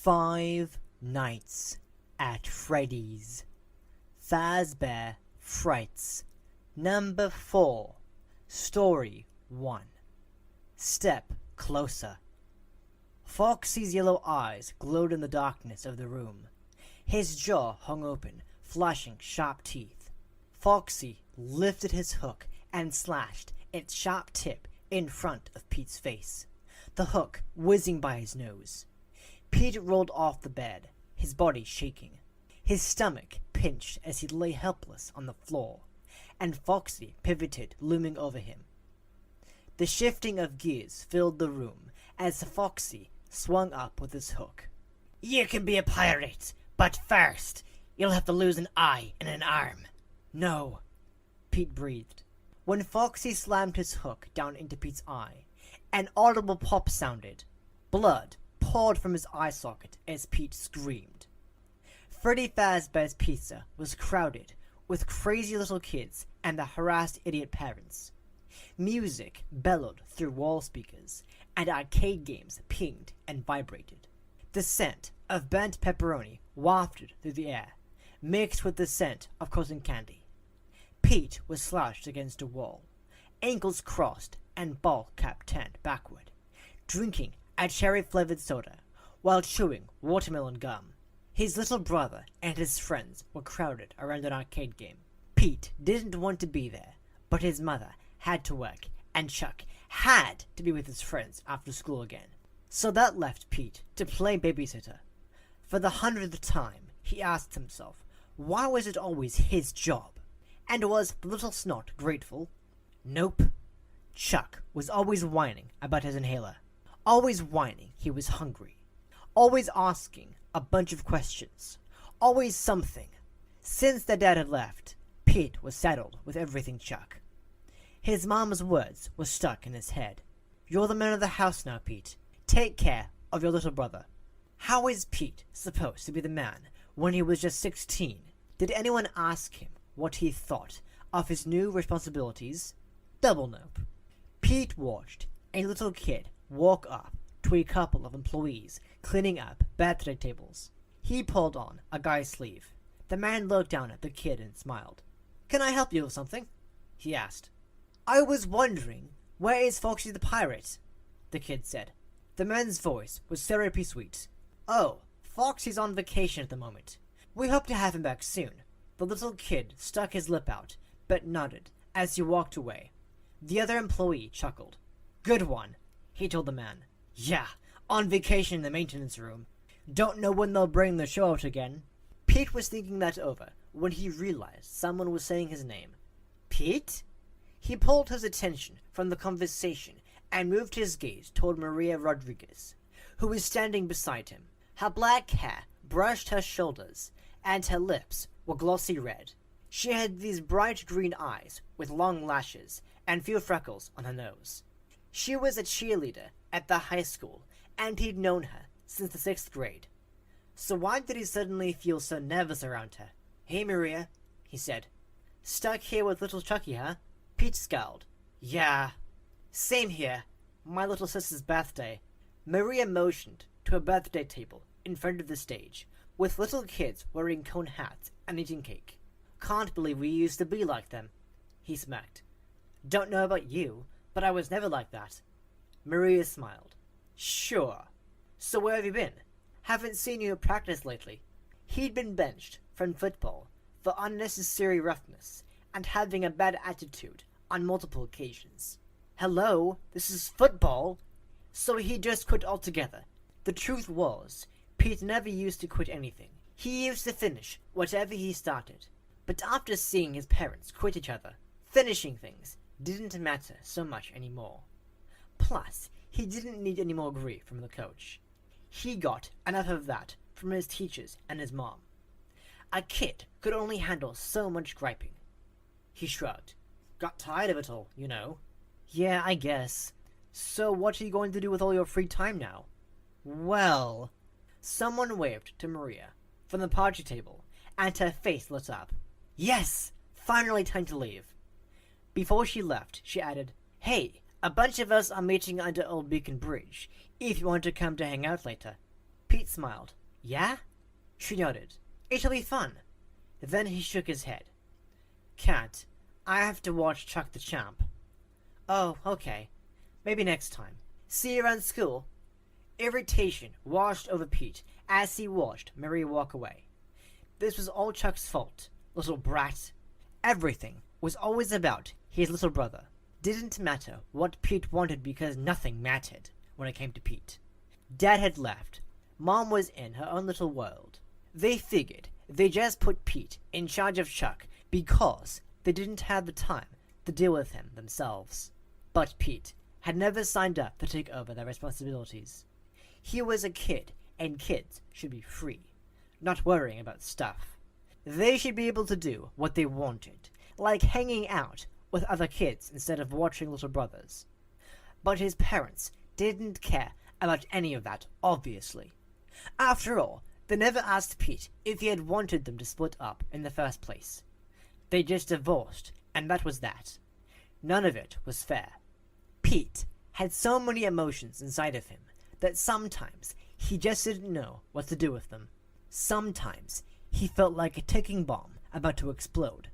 Five Nights at Freddy's. Fazbear Frights. Number 4. Story 1. Step closer. Foxy's yellow eyes glowed in the darkness of the room. His jaw hung open, flashing sharp teeth. Foxy lifted his hook and slashed its sharp tip in front of Pete's face, the hook whizzing by his nose. Pete rolled off the bed, his body shaking. His stomach pinched as he lay helpless on the floor, and Foxy pivoted, looming over him. The shifting of gears filled the room as Foxy swung up with his hook. "You can be a pirate, but first, you'll have to lose an eye and an arm." "No," Pete breathed. When Foxy slammed his hook down into Pete's eye, an audible pop sounded. Blood poured from his eye socket as Pete screamed. Freddy Fazbear's Pizza was crowded with crazy little kids and the harassed idiot parents. Music bellowed through wall speakers, and arcade games pinged and vibrated. The scent of burnt pepperoni wafted through the air, mixed with the scent of cotton candy. Pete was slouched against a wall, ankles crossed and ball cap turned backward, drinking a cherry-flavored soda while chewing watermelon gum. His little brother and his friends were crowded around an arcade game. Pete didn't want to be there, but his mother had to work, and Chuck had to be with his friends after school again. So that left Pete to play babysitter. For the 100th time, he asked himself, why was it always his job? And was the little snot grateful? Nope. Chuck was always whining about his inhaler. Always whining he was hungry. Always asking a bunch of questions. Always something. Since their dad had left, Pete was saddled with everything Chuck. His mom's words were stuck in his head. "You're the man of the house now, Pete. Take care of your little brother." How is Pete supposed to be the man when he was just 16? Did anyone ask him what he thought of his new responsibilities? Double nope. Pete watched a little kid walk up to a couple of employees cleaning up birthday tables. He pulled on a guy's sleeve. The man looked down at the kid and smiled. "Can I help you with something?" he asked. "I was wondering, where is Foxy the pirate?" the kid said. The man's voice was therapy sweet. "Oh, Foxy's on vacation at the moment. We hope to have him back soon." The little kid stuck his lip out, but nodded as he walked away. The other employee chuckled. "Good one," he told the man. "Yeah, on vacation in the maintenance room. Don't know when they'll bring the show out again." Pete was thinking that over when he realized someone was saying his name. "Pete?" He pulled his attention from the conversation and moved his gaze toward Maria Rodriguez, who was standing beside him. Her black hair brushed her shoulders, and her lips were glossy red. She had these bright green eyes with long lashes and few freckles on her nose. She was a cheerleader at the high school, and he'd known her since the 6th grade. So why did he suddenly feel so nervous around her? "Hey, Maria," he said. "Stuck here with little Chucky, huh?" Pete scowled. "Yeah. Same here. My little sister's birthday." Maria motioned to a birthday table in front of the stage, with little kids wearing cone hats and eating cake. "Can't believe we used to be like them," he smacked. "Don't know about you, but I was never like that." Maria smiled. "Sure. So where have you been? Haven't seen you at practice lately." He'd been benched from football for unnecessary roughness and having a bad attitude on multiple occasions. "Hello, this is football." So he just quit altogether. The truth was, Pete never used to quit anything. He used to finish whatever he started. But after seeing his parents quit each other, finishing things didn't matter so much anymore. Plus, he didn't need any more grief from the coach. He got enough of that from his teachers and his mom. A kid could only handle so much griping. He shrugged. "Got tired of it all, you know." "Yeah, I guess. So what are you going to do with all your free time now?" "Well..." Someone waved to Maria from the party table, and her face lit up. "Yes! Finally time to leave." Before she left, she added, "Hey, a bunch of us are meeting under Old Beacon Bridge, if you want to come to hang out later." Pete smiled. Yeah? She nodded. It'll be fun. Then he shook his head. Can't. I have to watch Chuck the Champ. Oh, okay. Maybe next time. See you around school. Irritation washed over Pete as he watched Mary walk away. This was all Chuck's fault, little brat. Everything was always about his little brother. Didn't matter what Pete wanted because nothing mattered when it came to Pete. Dad had left. Mom was in her own little world. They figured they just put Pete in charge of Chuck because they didn't have the time to deal with him themselves. But Pete had never signed up to take over their responsibilities. He was a kid, and kids should be free, not worrying about stuff. They should be able to do what they wanted, like hanging out with other kids instead of watching little brothers. But his parents didn't care about any of that, obviously. After all, they never asked Pete if he had wanted them to split up in the first place. They just divorced, and that was that. None of it was fair. Pete had so many emotions inside of him that sometimes he just didn't know what to do with them. Sometimes he felt like a ticking bomb about to explode,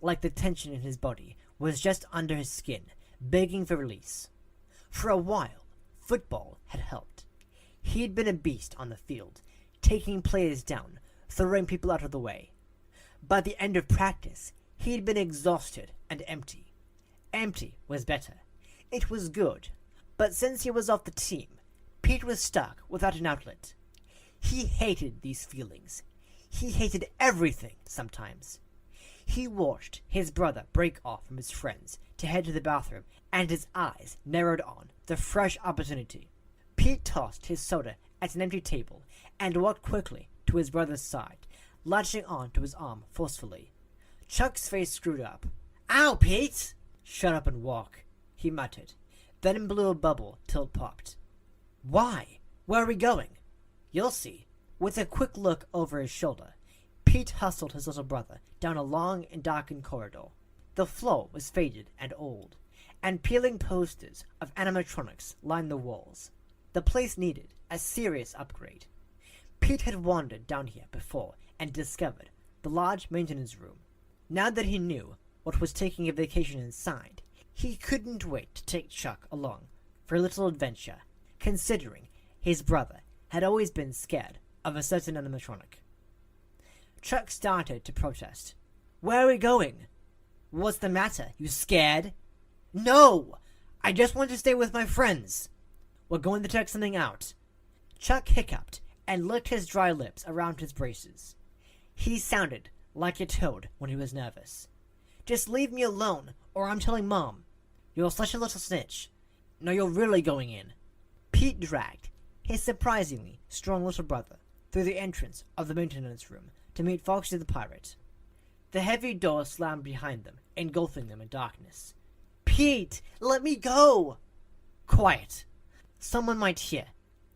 like the tension in his body was just under his skin, begging for release. For a while, football had helped. He'd been a beast on the field, taking players down, throwing people out of the way. By the end of practice, he'd been exhausted and empty. Empty was better. It was good. But since he was off the team, Pete was stuck without an outlet. He hated these feelings. He hated everything sometimes. He watched his brother break off from his friends to head to the bathroom, and his eyes narrowed on the fresh opportunity. Pete tossed his soda at an empty table and walked quickly to his brother's side, latching on to his arm forcefully. Chuck's face screwed up. "Ow, Pete!" "Shut up and walk," he muttered, then blew a bubble till it popped. "Why? Where are we going?" "You'll see." With a quick look over his shoulder, Pete hustled his little brother down a long and darkened corridor. The floor was faded and old, and peeling posters of animatronics lined the walls. The place needed a serious upgrade. Pete had wandered down here before and discovered the large maintenance room. Now that he knew what was taking a vacation inside, he couldn't wait to take Chuck along for a little adventure, considering his brother had always been scared of a certain animatronic. Chuck started to protest. "Where are we going?" "What's the matter? You scared?" "No! I just want to stay with my friends." "We're going to check something out." Chuck hiccuped and licked his dry lips around his braces. He sounded like a toad when he was nervous. "Just leave me alone, or I'm telling Mom." "You're such a little snitch." "No, you're really going in." Pete dragged his surprisingly strong little brother through the entrance of the maintenance room to meet Foxy the Pirate. The heavy door slammed behind them, engulfing them in darkness. "Pete, let me go!" "Quiet. Someone might hear,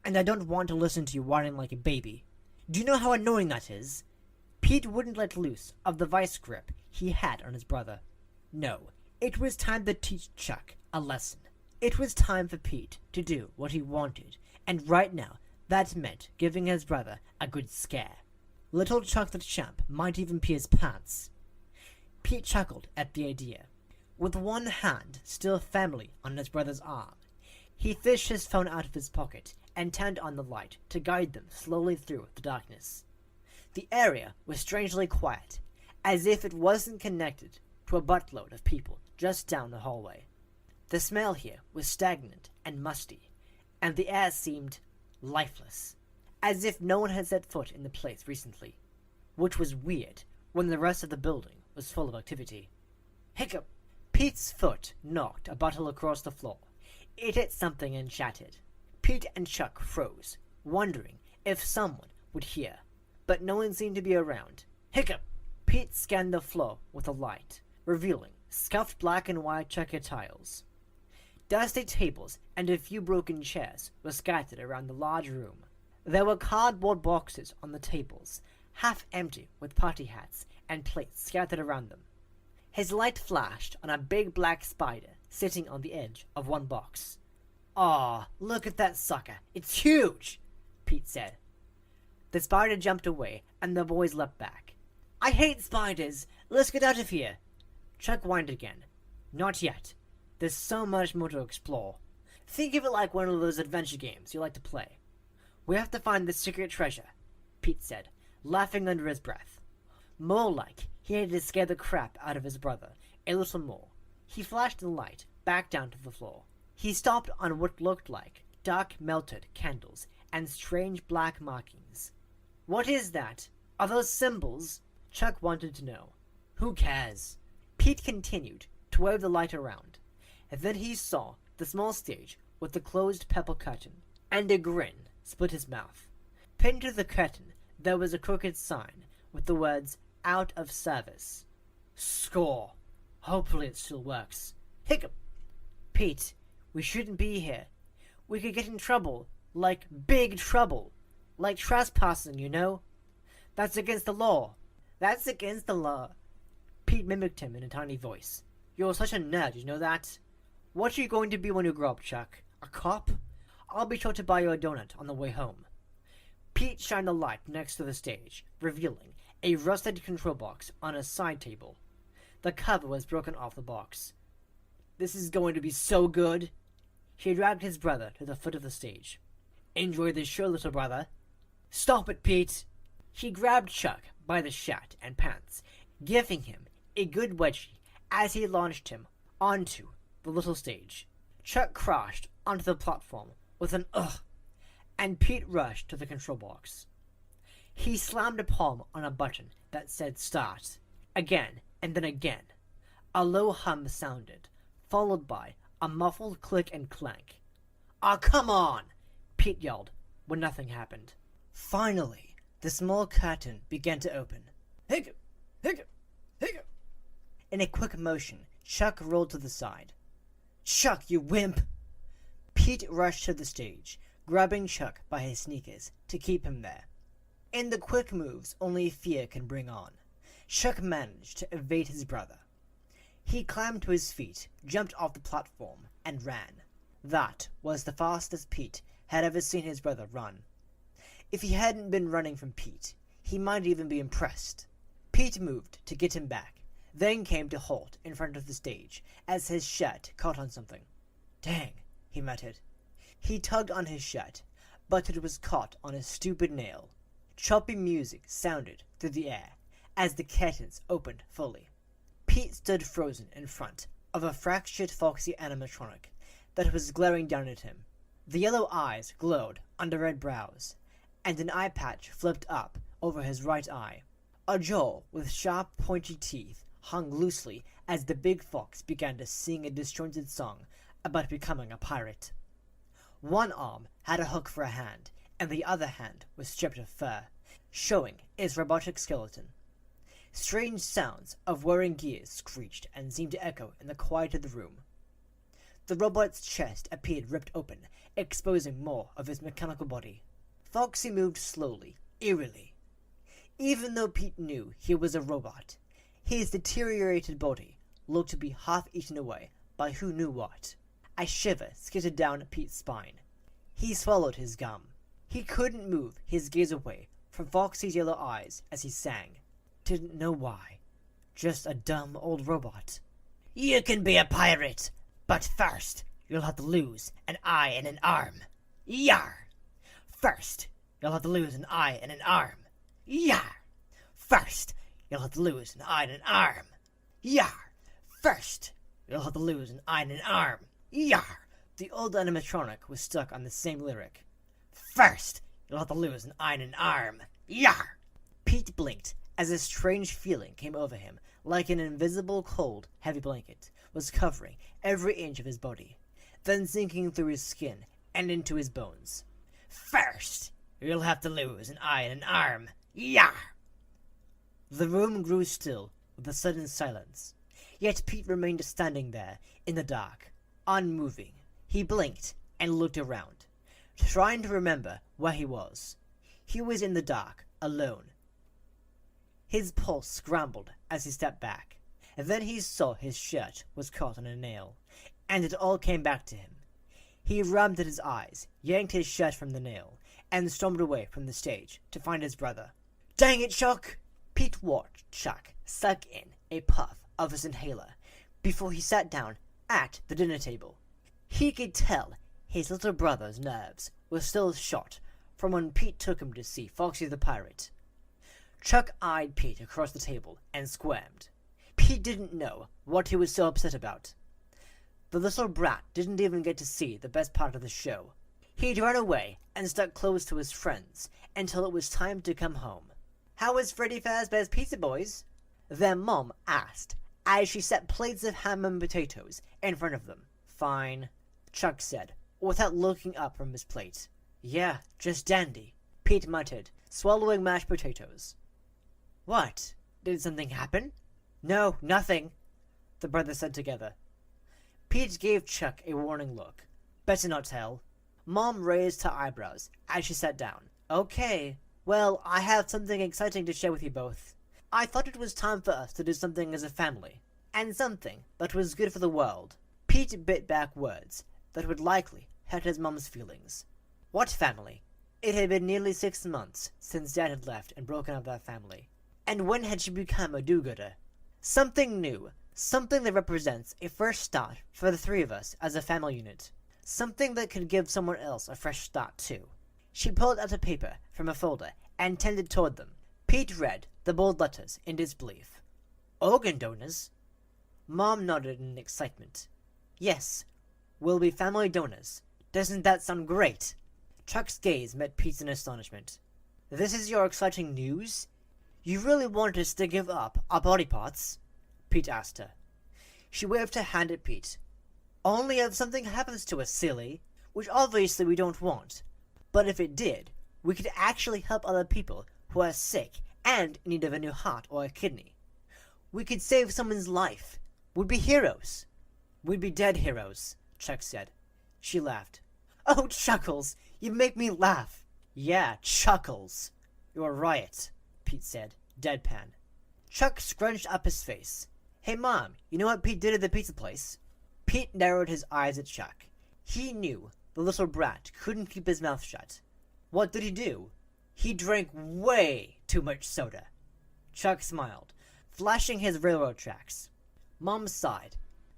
and I don't want to listen to you whining like a baby. Do you know how annoying that is?" Pete wouldn't let loose of the vice grip he had on his brother. No, it was time to teach Chuck a lesson. It was time for Pete to do what he wanted, and right now that meant giving his brother a good scare. Little Chuck the Champ might even pee his pants. Pete chuckled at the idea. With one hand still firmly on his brother's arm, he fished his phone out of his pocket and turned on the light to guide them slowly through the darkness. The area was strangely quiet, as if it wasn't connected to a buttload of people just down the hallway. The smell here was stagnant and musty, and the air seemed lifeless, as if no one had set foot in the place recently, which was weird when the rest of the building was full of activity. Hiccup! Pete's foot knocked a bottle across the floor. It hit something and shattered. Pete and Chuck froze, wondering if someone would hear, but no one seemed to be around. Hiccup! Pete scanned the floor with a light, revealing scuffed black and white checkered tiles. Dusty tables and a few broken chairs were scattered around the large room. There were cardboard boxes on the tables, half empty with party hats and plates scattered around them. His light flashed on a big black spider sitting on the edge of one box. "Aw, look at that sucker. It's huge," Pete said. The spider jumped away, and the boys leapt back. "I hate spiders! Let's get out of here!" Chuck whined again. "Not yet. There's so much more to explore. Think of it like one of those adventure games you like to play. We have to find the secret treasure," Pete said, laughing under his breath. More like he had to scare the crap out of his brother a little more. He flashed the light back down to the floor. He stopped on what looked like dark melted candles and strange black markings. "What is that? Are those symbols?" Chuck wanted to know. "Who cares?" Pete continued to wave the light around, and then he saw the small stage with the closed purple curtain, and a grin split his mouth. Pinned to the curtain there was a crooked sign with the words "Out of Service." "Score! Hopefully it still works." "Hiccup! Pete, we shouldn't be here. We could get in trouble, like big trouble. Like trespassing, you know. That's against the law." "That's against the law." Pete mimicked him in a tiny voice. "You're such a nerd, you know that? What are you going to be when you grow up, Chuck? A cop? I'll be sure to buy you a donut on the way home." Pete shined the light next to the stage, revealing a rusted control box on a side table. The cover was broken off the box. "This is going to be so good." He dragged his brother to the foot of the stage. "Enjoy this show, little brother." "Stop it, Pete!" He grabbed Chuck by the shirt and pants, giving him a good wedgie as he launched him onto the little stage. Chuck crashed onto the platform with an ugh, and Pete rushed to the control box. He slammed a palm on a button that said "Start." Again and then again. A low hum sounded, followed by a muffled click and clank. "Aw, come on!" Pete yelled when nothing happened. Finally, the small curtain began to open. "Hiccup! Hiccup! Hiccup!" In a quick motion, Chuck rolled to the side. "Chuck, you wimp!" Pete rushed to the stage, grabbing Chuck by his sneakers to keep him there. In the quick moves only fear can bring on, Chuck managed to evade his brother. He climbed to his feet, jumped off the platform, and ran. That was the fastest Pete had ever seen his brother run. If he hadn't been running from Pete, he might even be impressed. Pete moved to get him back, then came to halt in front of the stage as his shirt caught on something. "Dang," he muttered. He tugged on his shirt, but it was caught on a stupid nail. Choppy music sounded through the air as the curtains opened fully. Pete stood frozen in front of a fractured foxy animatronic that was glaring down at him. The yellow eyes glowed under red brows, and an eye patch flipped up over his right eye. A jaw with sharp, pointy teeth hung loosely as the big fox began to sing a disjointed song about becoming a pirate. One arm had a hook for a hand, and the other hand was stripped of fur, showing its robotic skeleton. Strange sounds of whirring gears screeched and seemed to echo in the quiet of the room. The robot's chest appeared ripped open, exposing more of his mechanical body. Foxy moved slowly, eerily. Even though Pete knew he was a robot, his deteriorated body looked to be half eaten away by who knew what. A shiver skidded down Pete's spine. He swallowed his gum. He couldn't move his gaze away from Foxy's yellow eyes as he sang. Didn't know why. Just a dumb old robot. "You can be a pirate, but first you'll have to lose an eye and an arm. Yar! First you'll have to lose an eye and an arm. Yar! First you'll have to lose an eye and an arm. Yar! First you'll have to lose an eye and an arm. Yar!" The old animatronic was stuck on the same lyric. "First you'll have to lose an eye and an arm. Yar!" Pete blinked as a strange feeling came over him, like an invisible, cold, heavy blanket was covering every inch of his body, then sinking through his skin and into his bones. "First, you'll have to lose an eye and an arm. Yar!" The room grew still with a sudden silence, yet Pete remained standing there in the dark, unmoving. He blinked and looked around, trying to remember where he was. He was in the dark, alone. His pulse scrambled as he stepped back. Then he saw his shirt was caught on a nail, and it all came back to him. He rubbed at his eyes, yanked his shirt from the nail, and stormed away from the stage to find his brother. "Dang it, Chuck!" Pete watched Chuck suck in a puff of his inhaler before he sat down at the dinner table. He could tell his little brother's nerves were still shot from when Pete took him to see Foxy the Pirate. Chuck eyed Pete across the table and squirmed. Pete didn't know what he was so upset about. The little brat didn't even get to see the best part of the show. He'd run away and stuck close to his friends until it was time to come home. "How was Freddy Fazbear's Pizza, boys?" their mom asked as she set plates of ham and potatoes in front of them. "Fine," Chuck said, without looking up from his plate. "Yeah, just dandy," Pete muttered, swallowing mashed potatoes. "What? Did something happen?" "No, nothing," the brothers said together. Pete gave Chuck a warning look. "Better not tell." Mom raised her eyebrows as she sat down. "Okay, well, I have something exciting to share with you both. I thought it was time for us to do something as a family, and something that was good for the world." Pete bit back words that would likely hurt his mom's feelings. What family? It had been nearly 6 months since Dad had left and broken up that family. And when had she become a do-gooder? Something new, something that represents a fresh start for the three of us as a family unit. Something that could give someone else a fresh start too. She pulled out a paper from a folder and tended toward them. Pete read the bold letters in disbelief. "Organ donors?" Mom nodded in excitement. "Yes, we'll be family donors. Doesn't that sound great?" Chuck's gaze met Pete's in astonishment. "This is your exciting news? You really want us to give up our body parts?" Pete asked her. She waved her hand at Pete. "Only if something happens to us, silly, which obviously we don't want. But if it did, we could actually help other people who are sick and in need of a new heart or a kidney. We could save someone's life. We'd be heroes." "We'd be dead heroes," Chuck said. She laughed. "Oh, Chuckles, you make me laugh." "Yeah, Chuckles. You're right," Pete said, deadpan. Chuck scrunched up his face. "Hey, Mom, you know what Pete did at the pizza place?" Pete narrowed his eyes at Chuck. He knew the little brat couldn't keep his mouth shut. "What did he do?" "He drank way too much soda." Chuck smiled, flashing his railroad tracks. Mom sighed.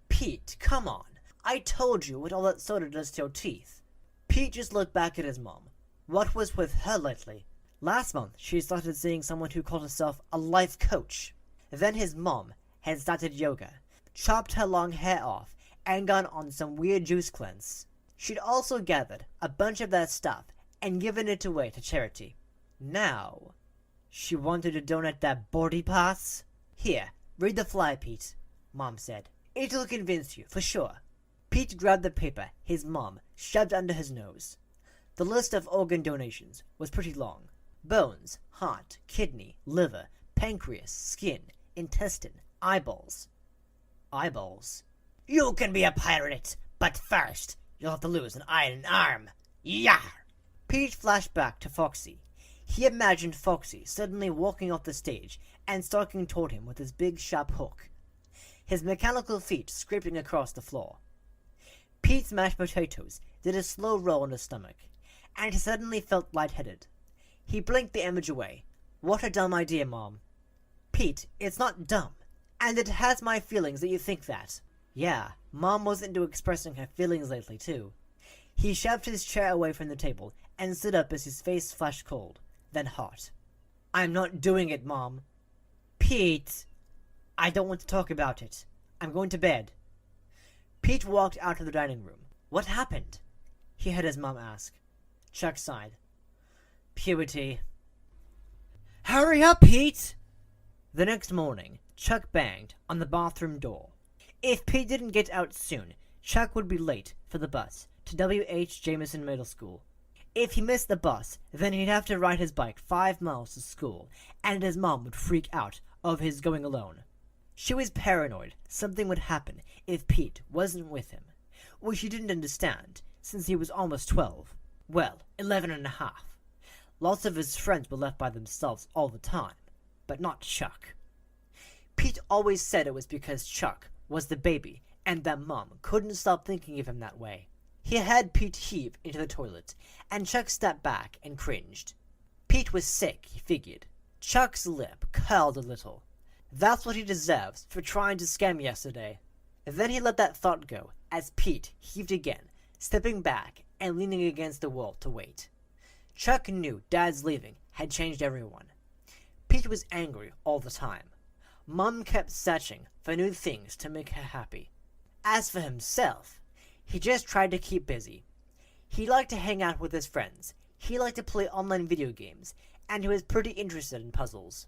"Pete, come on. I told you what all that soda does to your teeth." Pete just looked back at his mom. What was with her lately? Last month, she started seeing someone who called herself a life coach. Then his mom had started yoga, chopped her long hair off, and gone on some weird juice cleanse. She'd also gathered a bunch of that stuff and given it away to charity. Now, she wanted to donate that body pass? "Here, read the flyer, Pete," Mom said. "It'll convince you, for sure." Pete grabbed the paper his mom shoved under his nose. The list of organ donations was pretty long. Bones, heart, kidney, liver, pancreas, skin, intestine, eyeballs. Eyeballs? "You can be a pirate, but first you'll have to lose an eye and an arm. Yah!" Pete flashed back to Foxy. He imagined Foxy suddenly walking off the stage and stalking toward him with his big sharp hook, his mechanical feet scraping across the floor. Pete's mashed potatoes did a slow roll in his stomach, and he suddenly felt lightheaded. He blinked the image away. "What a dumb idea, Mom." "Pete, it's not dumb, and it has my feelings that you think that." Yeah, Mom wasn't into expressing her feelings lately, too. He shoved his chair away from the table and stood up as his face flashed cold, then hot. "I'm not doing it, Mom." "Pete!" "I don't want to talk about it. I'm going to bed." Pete walked out of the dining room. "What happened?" he heard his mom ask. Chuck sighed. "Puberty." "Hurry up, Pete!" The next morning, Chuck banged on the bathroom door. If Pete didn't get out soon, Chuck would be late for the bus to W.H. Jameson Middle School. If he missed the bus, then he'd have to ride his bike 5 miles to school, and his mom would freak out of his going alone. She was paranoid something would happen if Pete wasn't with him, which she didn't understand, since he was almost 12. Well, 11 and a half. Lots of his friends were left by themselves all the time, but not Chuck. Pete always said it was because Chuck was the baby, and that Mom couldn't stop thinking of him that way. He heard Pete heave into the toilet, and Chuck stepped back and cringed. Pete was sick, he figured. Chuck's lip curled a little. That's what he deserves for trying to scare me yesterday. Then he let that thought go as Pete heaved again, stepping back and leaning against the wall to wait. Chuck knew Dad's leaving had changed everyone. Pete was angry all the time. Mom kept searching for new things to make her happy. As for himself, he just tried to keep busy. He liked to hang out with his friends, he liked to play online video games, and he was pretty interested in puzzles.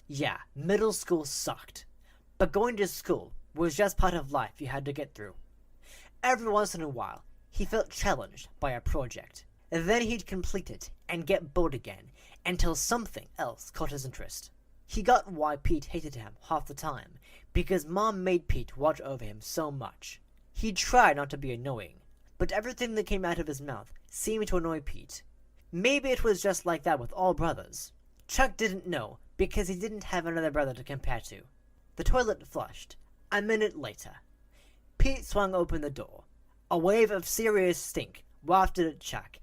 Yeah, middle school sucked. But going to school was just part of life you had to get through. Every once in a while, he felt challenged by a project. Then he'd complete it and get bored again until something else caught his interest. He got why Pete hated him half the time, because Mom made Pete watch over him so much. He tried not to be annoying, but everything that came out of his mouth seemed to annoy Pete. Maybe it was just like that with all brothers. Chuck didn't know because he didn't have another brother to compare to. The toilet flushed. A minute later, Pete swung open the door. A wave of serious stink wafted at Chuck.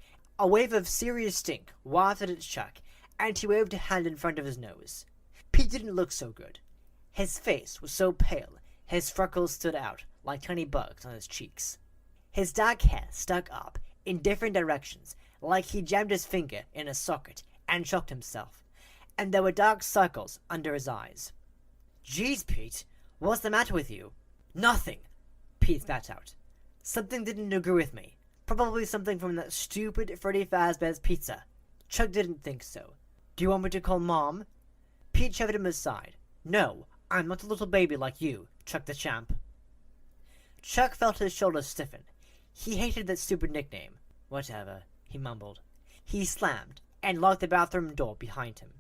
And he waved a hand in front of his nose. Pete didn't look so good. His face was so pale, his freckles stood out like tiny bugs on his cheeks. His dark hair stuck up in different directions, like he jammed his finger in a socket and shocked himself, and there were dark circles under his eyes. "Geez, Pete, what's the matter with you?" "Nothing," Pete spat out. "Something didn't agree with me. Probably something from that stupid Freddy Fazbear's pizza." Chuck didn't think so. "Do you want me to call Mom?" Pete shoved him aside. "No, I'm not a little baby like you, Chuck the Champ." Chuck felt his shoulders stiffen. He hated that stupid nickname. "Whatever," he mumbled. He slammed and locked the bathroom door behind him.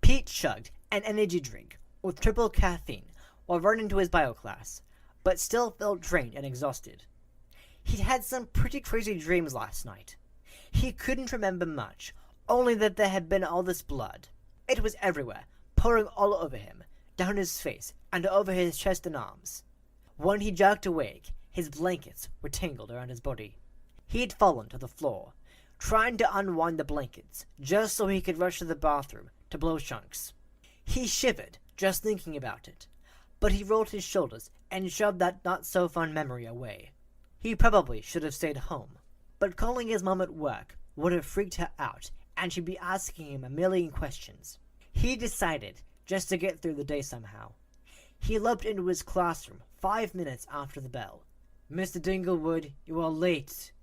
Pete chugged an energy drink with triple caffeine while running to his bio class, but still felt drained and exhausted. He'd had some pretty crazy dreams last night. He couldn't remember much, only that there had been all this blood. It was everywhere, pouring all over him, down his face and over his chest and arms. When he jerked awake, his blankets were tangled around his body. He'd fallen to the floor, trying to unwind the blankets, just so he could rush to the bathroom to blow chunks. He shivered just thinking about it, but he rolled his shoulders and shoved that not-so-fun memory away. He probably should have stayed home, but calling his mom at work would have freaked her out, and she'd be asking him a million questions. He decided just to get through the day somehow. He loped into his classroom 5 minutes after the bell. "Mr. Dinglewood, you are late,"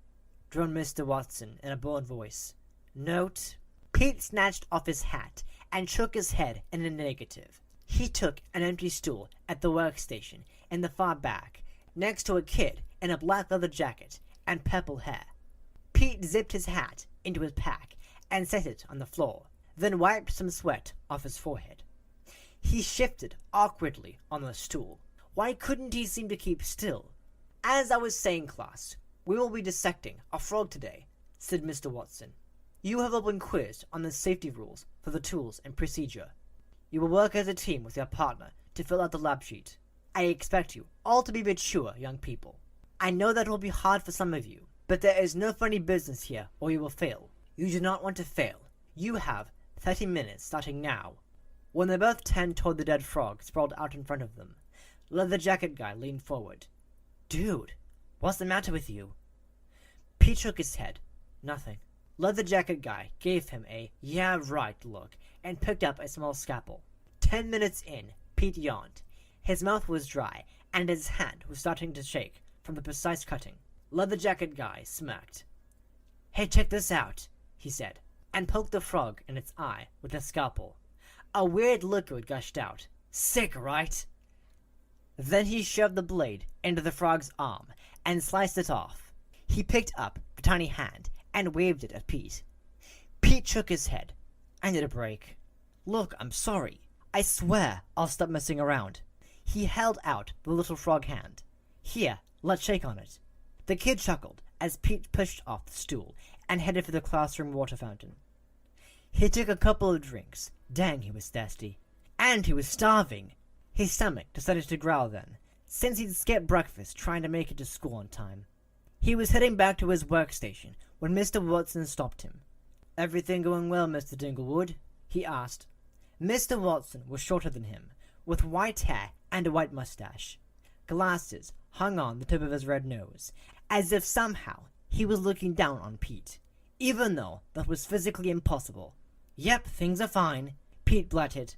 droned Mr. Watson in a bored voice. "Note?" Pete snatched off his hat and shook his head in a negative. He took an empty stool at the workstation in the far back, next to a kid in a black leather jacket and purple hair. Pete zipped his hat into his pack and set it on the floor, then wiped some sweat off his forehead. He shifted awkwardly on the stool. Why couldn't he seem to keep still? "As I was saying, class, we will be dissecting a frog today," said Mr. Watson. "You have all been quizzed on the safety rules for the tools and procedure. You will work as a team with your partner to fill out the lab sheet. I expect you all to be mature young people. I know that will be hard for some of you, but there is no funny business here or you will fail. You do not want to fail. You have 30 minutes starting now." When they both turned toward the dead frog sprawled out in front of them, Leather Jacket Guy leaned forward. "Dude, what's the matter with you?" Pete shook his head. "Nothing." Leather Jacket Guy gave him a "yeah, right" look and picked up a small scalpel. 10 minutes in, Pete yawned. His mouth was dry, and his hand was starting to shake from the precise cutting. Leather Jacket Guy smirked. "Hey, check this out," he said, and poked the frog in its eye with the scalpel. A weird liquid gushed out. "Sick, right?" Then he shoved the blade into the frog's arm and sliced it off. He picked up the tiny hand and waved it at Pete. Pete shook his head. "I need a break." "Look, I'm sorry. I swear I'll stop messing around." He held out the little frog hand. "Here, let's shake on it." The kid chuckled as Pete pushed off the stool and headed for the classroom water fountain. He took a couple of drinks. Dang, he was thirsty. And he was starving. His stomach decided to growl then, since he'd skipped breakfast trying to make it to school on time. He was heading back to his workstation when Mr. Watson stopped him. "Everything going well, Mr. Dinglewood?" he asked. Mr. Watson was shorter than him, with white hair and a white mustache. Glasses hung on the tip of his red nose, as if somehow he was looking down on Pete, even though that was physically impossible. "Yep, things are fine," Pete blurted.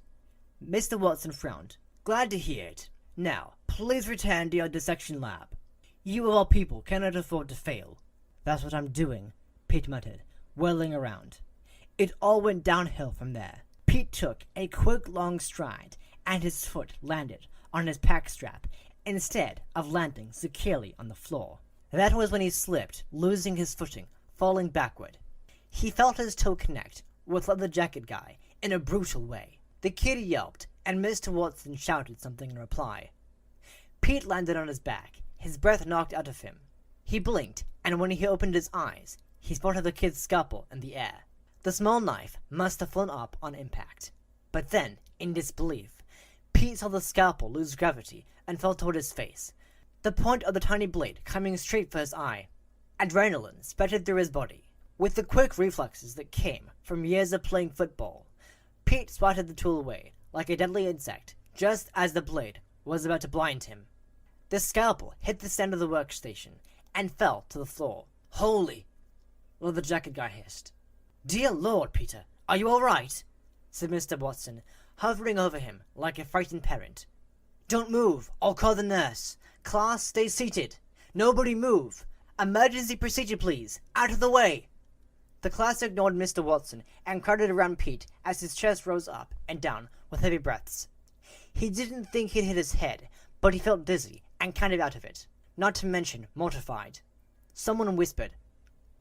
Mr. Watson frowned. "Glad to hear it. Now, please return to your dissection lab. You of all people cannot afford to fail." "That's what I'm doing," Pete muttered, whirling around. It all went downhill from there. Pete took a quick long stride, and his foot landed on his pack strap instead of landing securely on the floor. That was when he slipped, losing his footing, falling backward. He felt his toe connect with Leather Jacket Guy in a brutal way. The kid yelped, and Mr. Watson shouted something in reply. Pete landed on his back, his breath knocked out of him. He blinked, and when he opened his eyes, he spotted the kid's scalpel in the air. The small knife must have flown up on impact. But then, in disbelief, Pete saw the scalpel lose gravity and fell toward his face, the point of the tiny blade coming straight for his eye. Adrenaline spurted through his body. With the quick reflexes that came from years of playing football, Pete swatted the tool away like a deadly insect just as the blade was about to blind him. The scalpel hit the stand of the workstation and fell to the floor. "Holy!" Leather Jacket Guy hissed. "Dear Lord, Peter, are you all right?" said Mr. Watson, hovering over him like a frightened parent. "Don't move. I'll call the nurse. Class, stay seated. Nobody move. Emergency procedure, please. Out of the way." The class ignored Mr. Watson and crowded around Pete as his chest rose up and down with heavy breaths. He didn't think he'd hit his head, but he felt dizzy and kind of out of it, not to mention mortified. Someone whispered,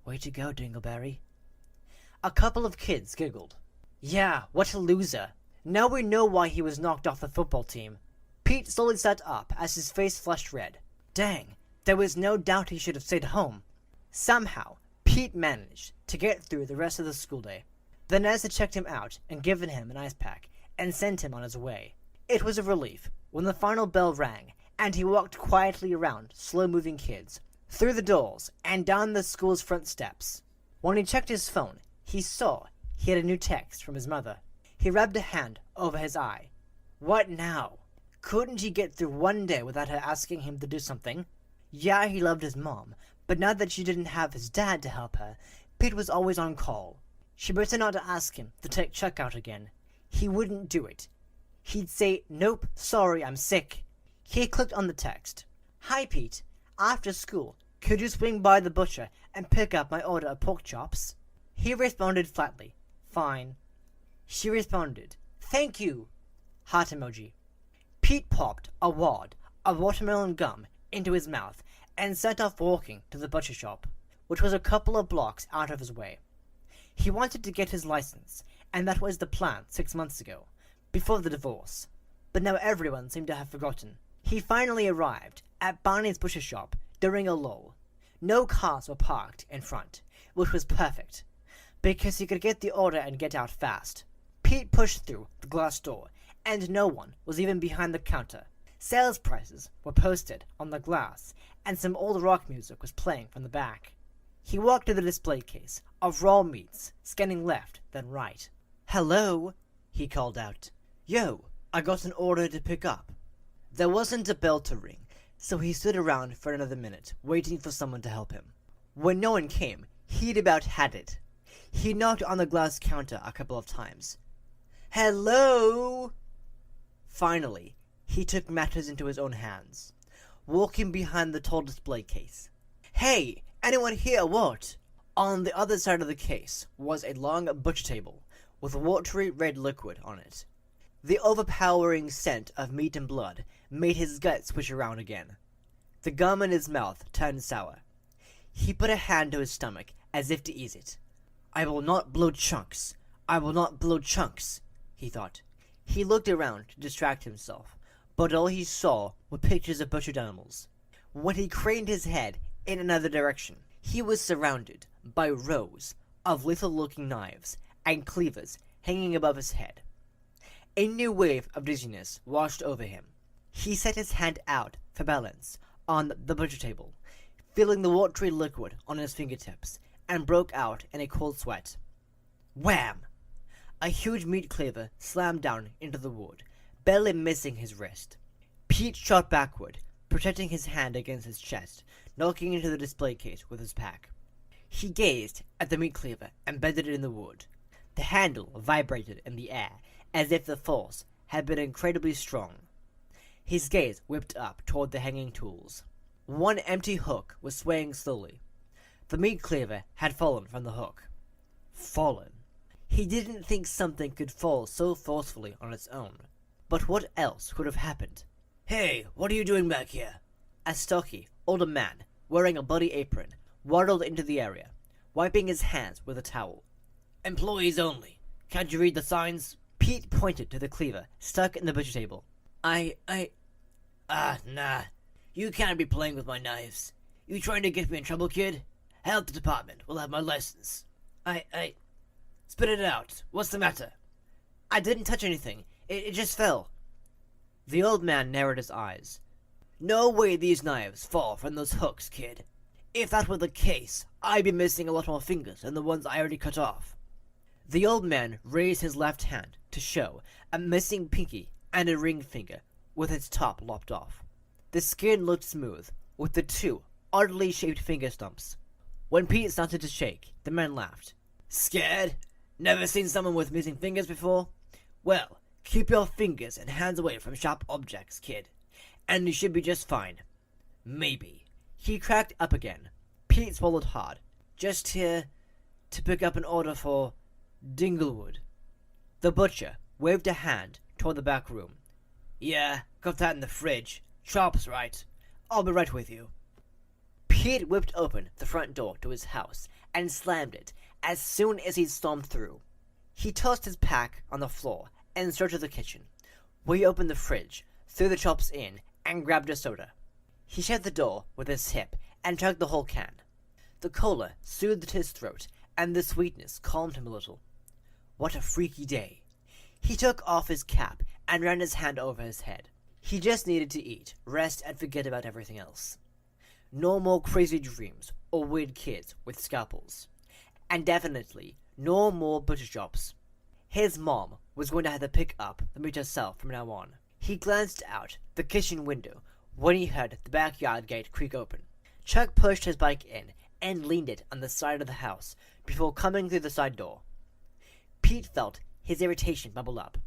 "Way to go, Dingleberry." A couple of kids giggled. "Yeah, what a loser. Now we know why he was knocked off the football team." Pete slowly sat up as his face flushed red. Dang, there was no doubt he should have stayed home. Somehow, Pete managed to get through the rest of the school day. The nurse had checked him out and given him an ice pack and sent him on his way. It was a relief when the final bell rang and he walked quietly around slow-moving kids, through the doors, and down the school's front steps. When he checked his phone, he saw he had a new text from his mother. He rubbed a hand over his eye. What now? Couldn't he get through one day without her asking him to do something? Yeah, he loved his mom, but now that she didn't have his dad to help her, Pete was always on call. She better not to ask him to take Chuck out again. He wouldn't do it. He'd say, "Nope, sorry, I'm sick." He clicked on the text. "Hi, Pete. After school, could you swing by the butcher and pick up my order of pork chops?" He responded flatly, "Fine." She responded, "Thank you." Heart emoji. Pete popped a wad of watermelon gum into his mouth and set off walking to the butcher shop, which was a couple of blocks out of his way. He wanted to get his license, and that was the plan 6 months ago, before the divorce. But now everyone seemed to have forgotten. He finally arrived at Barney's butcher shop during a lull. No cars were parked in front, which was perfect, because he could get the order and get out fast. Pete pushed through the glass door, and no one was even behind the counter. Sales prices were posted on the glass, and some old rock music was playing from the back. He walked to the display case of raw meats, scanning left, then right. "Hello," he called out. "Yo, I got an order to pick up." There wasn't a bell to ring, so he stood around for another minute, waiting for someone to help him. When no one came, he'd about had it. He knocked on the glass counter a couple of times. "Hello!" Finally, he took matters into his own hands, walking behind the tall display case. "Hey, anyone here, what?" On the other side of the case was a long butcher table with watery red liquid on it. The overpowering scent of meat and blood made his gut swish around again. The gum in his mouth turned sour. He put a hand to his stomach as if to ease it. "I will not blow chunks. I will not blow chunks," he thought. He looked around to distract himself, but all he saw were pictures of butchered animals. When he craned his head in another direction, he was surrounded by rows of lethal-looking knives and cleavers hanging above his head. A new wave of dizziness washed over him. He set his hand out for balance on the butcher table, feeling the watery liquid on his fingertips, and broke out in a cold sweat. Wham! A huge meat cleaver slammed down into the wood, barely missing his wrist. Pete shot backward, protecting his hand against his chest, knocking into the display case with his pack. He gazed at the meat cleaver embedded in the wood. The handle vibrated in the air, as if the force had been incredibly strong. His gaze whipped up toward the hanging tools. One empty hook was swaying slowly. The meat cleaver had fallen from the hook. Fallen. He didn't think something could fall so forcefully on its own. But what else could have happened? "Hey, what are you doing back here?" A stocky, older man, wearing a bloody apron, waddled into the area, wiping his hands with a towel. "Employees only. Can't you read the signs?" Pete pointed to the cleaver stuck in the butcher table. Nah. You can't be playing with my knives. You trying to get me in trouble, kid? Health department will have my license. Spit it out. What's the matter? I didn't touch anything. It just fell. The old man narrowed his eyes. No way these knives fall from those hooks, kid. If that were the case, I'd be missing a lot more fingers than the ones I already cut off. The old man raised his left hand to show a missing pinky and a ring finger with its top lopped off. The skin looked smooth, with the two oddly shaped finger stumps. When Pete started to shake, the man laughed. Scared? Never seen someone with missing fingers before? Well, keep your fingers and hands away from sharp objects, kid, and you should be just fine. Maybe. He cracked up again. Pete swallowed hard. Just here to pick up an order for Dinglewood. The butcher waved a hand toward the back room. Yeah, got that in the fridge. Chops, right. I'll be right with you. Pete whipped open the front door to his house and slammed it as soon as he stormed through. He tossed his pack on the floor and strode to the kitchen, where he opened the fridge, threw the chops in, and grabbed a soda. He shut the door with his hip and chugged the whole can. The cola soothed his throat, and the sweetness calmed him a little. What a freaky day. He took off his cap and ran his hand over his head. He just needed to eat, rest, and forget about everything else. No more crazy dreams or weird kids with scalpels. And definitely no more butcher shops. His mom was going to have to pick up the meat herself from now on. He glanced out the kitchen window when he heard the backyard gate creak open. Chuck pushed his bike in and leaned it on the side of the house before coming through the side door. Pete felt his irritation bubble up.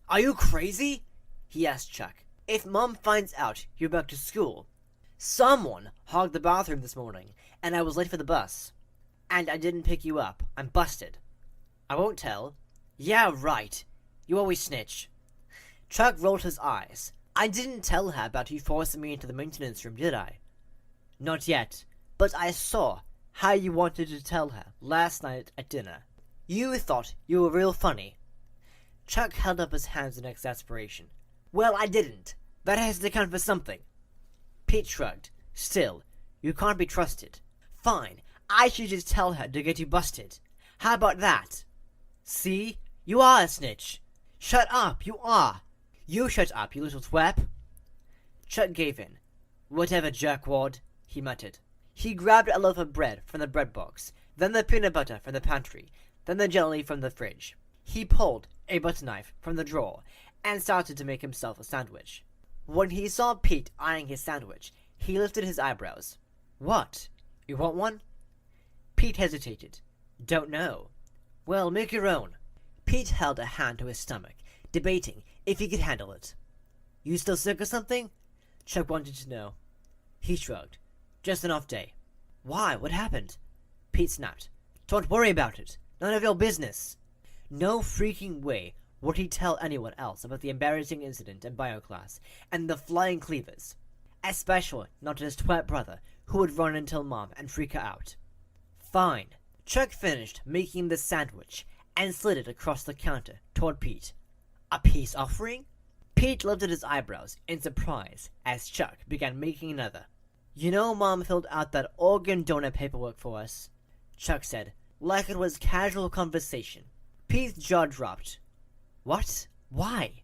Are you crazy? He asked Chuck. If Mom finds out you're back to school. Someone hogged the bathroom this morning, and I was late for the bus. And I didn't pick you up. I'm busted. I won't tell. Yeah, right. You always snitch. Chuck rolled his eyes. I didn't tell her about you forcing me into the maintenance room, did I? Not yet, but I saw how you wanted to tell her last night at dinner. You thought you were real funny. Chuck held up his hands in exasperation. Well, I didn't. That has to count for something. Pete shrugged. Still, you can't be trusted. Fine, I should just tell her to get you busted. How about that? See? You are a snitch. Shut up, you are. You shut up, you little thwap. Chuck gave in. Whatever, jerkwad, he muttered. He grabbed a loaf of bread from the bread box, then the peanut butter from the pantry, then the jelly from the fridge. He pulled a butter knife from the drawer and started to make himself a sandwich. When he saw Pete eyeing his sandwich, he lifted his eyebrows. What? You want one? Pete hesitated. Don't know. Well, make your own. Pete held a hand to his stomach, debating if he could handle it. You still sick or something? Chuck wanted to know. He shrugged. Just an off day. Why? What happened? Pete snapped. Don't worry about it. None of your business. No freaking way would he tell anyone else about the embarrassing incident in bio class and the flying cleavers. Especially not to his twat brother, who would run and tell Mom and freak her out. Fine. Chuck finished making the sandwich and slid it across the counter toward Pete. A peace offering? Pete lifted his eyebrows in surprise as Chuck began making another. You know Mom filled out that organ donor paperwork for us, Chuck said, like it was casual conversation. Pete's jaw dropped. What? Why?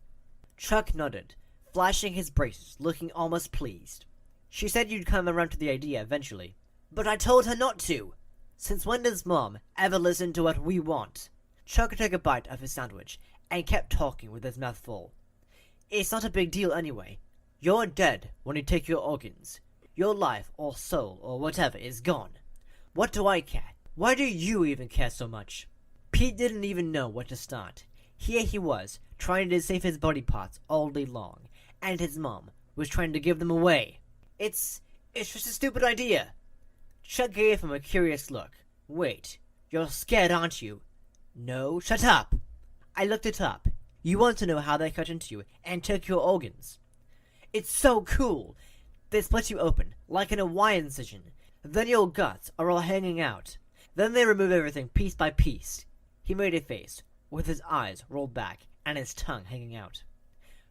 Chuck nodded, flashing his braces, looking almost pleased. She said you'd come around to the idea eventually. But I told her not to! Since when does Mom ever listen to what we want? Chuck took a bite of his sandwich and kept talking with his mouth full. It's not a big deal anyway. You're dead when you take your organs. Your life or soul or whatever is gone. What do I care? Why do you even care so much? Pete didn't even know where to start. Here he was, trying to save his body parts all day long, and his mom was trying to give them away. It's just a stupid idea. Chuck gave him a curious look. Wait, you're scared, aren't you? No, shut up! I looked it up. You want to know how they cut into you and took your organs. It's so cool! They split you open, like an Y incision. Then your guts are all hanging out. Then they remove everything piece by piece. He made a face, with his eyes rolled back and his tongue hanging out.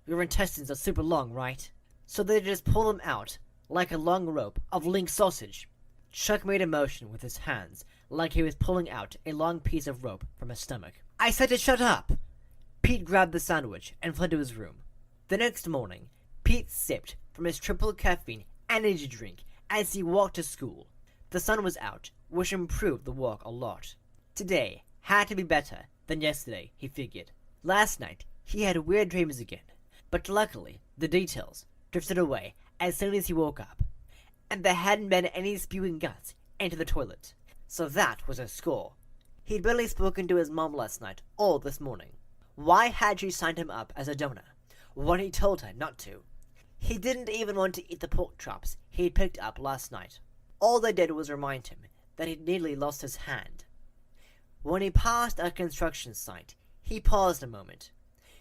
Your intestines are super long, right? So they just pull them out, like a long rope of link sausage. Chuck made a motion with his hands, like he was pulling out a long piece of rope from his stomach. I said to shut up! Pete grabbed the sandwich and fled to his room. The next morning, Pete sipped from his triple caffeine energy drink as he walked to school. The sun was out, which improved the walk a lot. Today had to be better than yesterday, he figured. Last night, he had weird dreams again, but luckily, the details drifted away as soon as he woke up. And there hadn't been any spewing guts into the toilet. So that was a score. He'd barely spoken to his mom last night or this morning. Why had she signed him up as a donor when he told her not to? He didn't even want to eat the pork chops he'd picked up last night. All they did was remind him that he'd nearly lost his hand. When he passed a construction site, he paused a moment.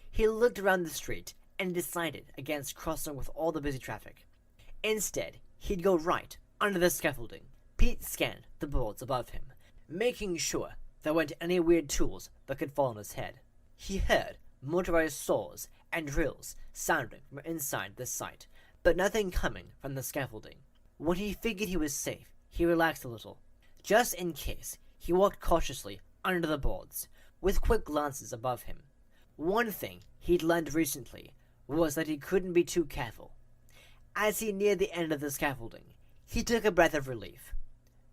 He looked around the street and decided against crossing with all the busy traffic. Instead, he'd go right under the scaffolding. Pete scanned the boards above him, making sure there weren't any weird tools that could fall on his head. He heard motorized saws and drills sounding from inside the site, but nothing coming from the scaffolding. When he figured he was safe, he relaxed a little. Just in case, he walked cautiously under the boards, with quick glances above him. One thing he'd learned recently was that he couldn't be too careful. As he neared the end of the scaffolding, he took a breath of relief.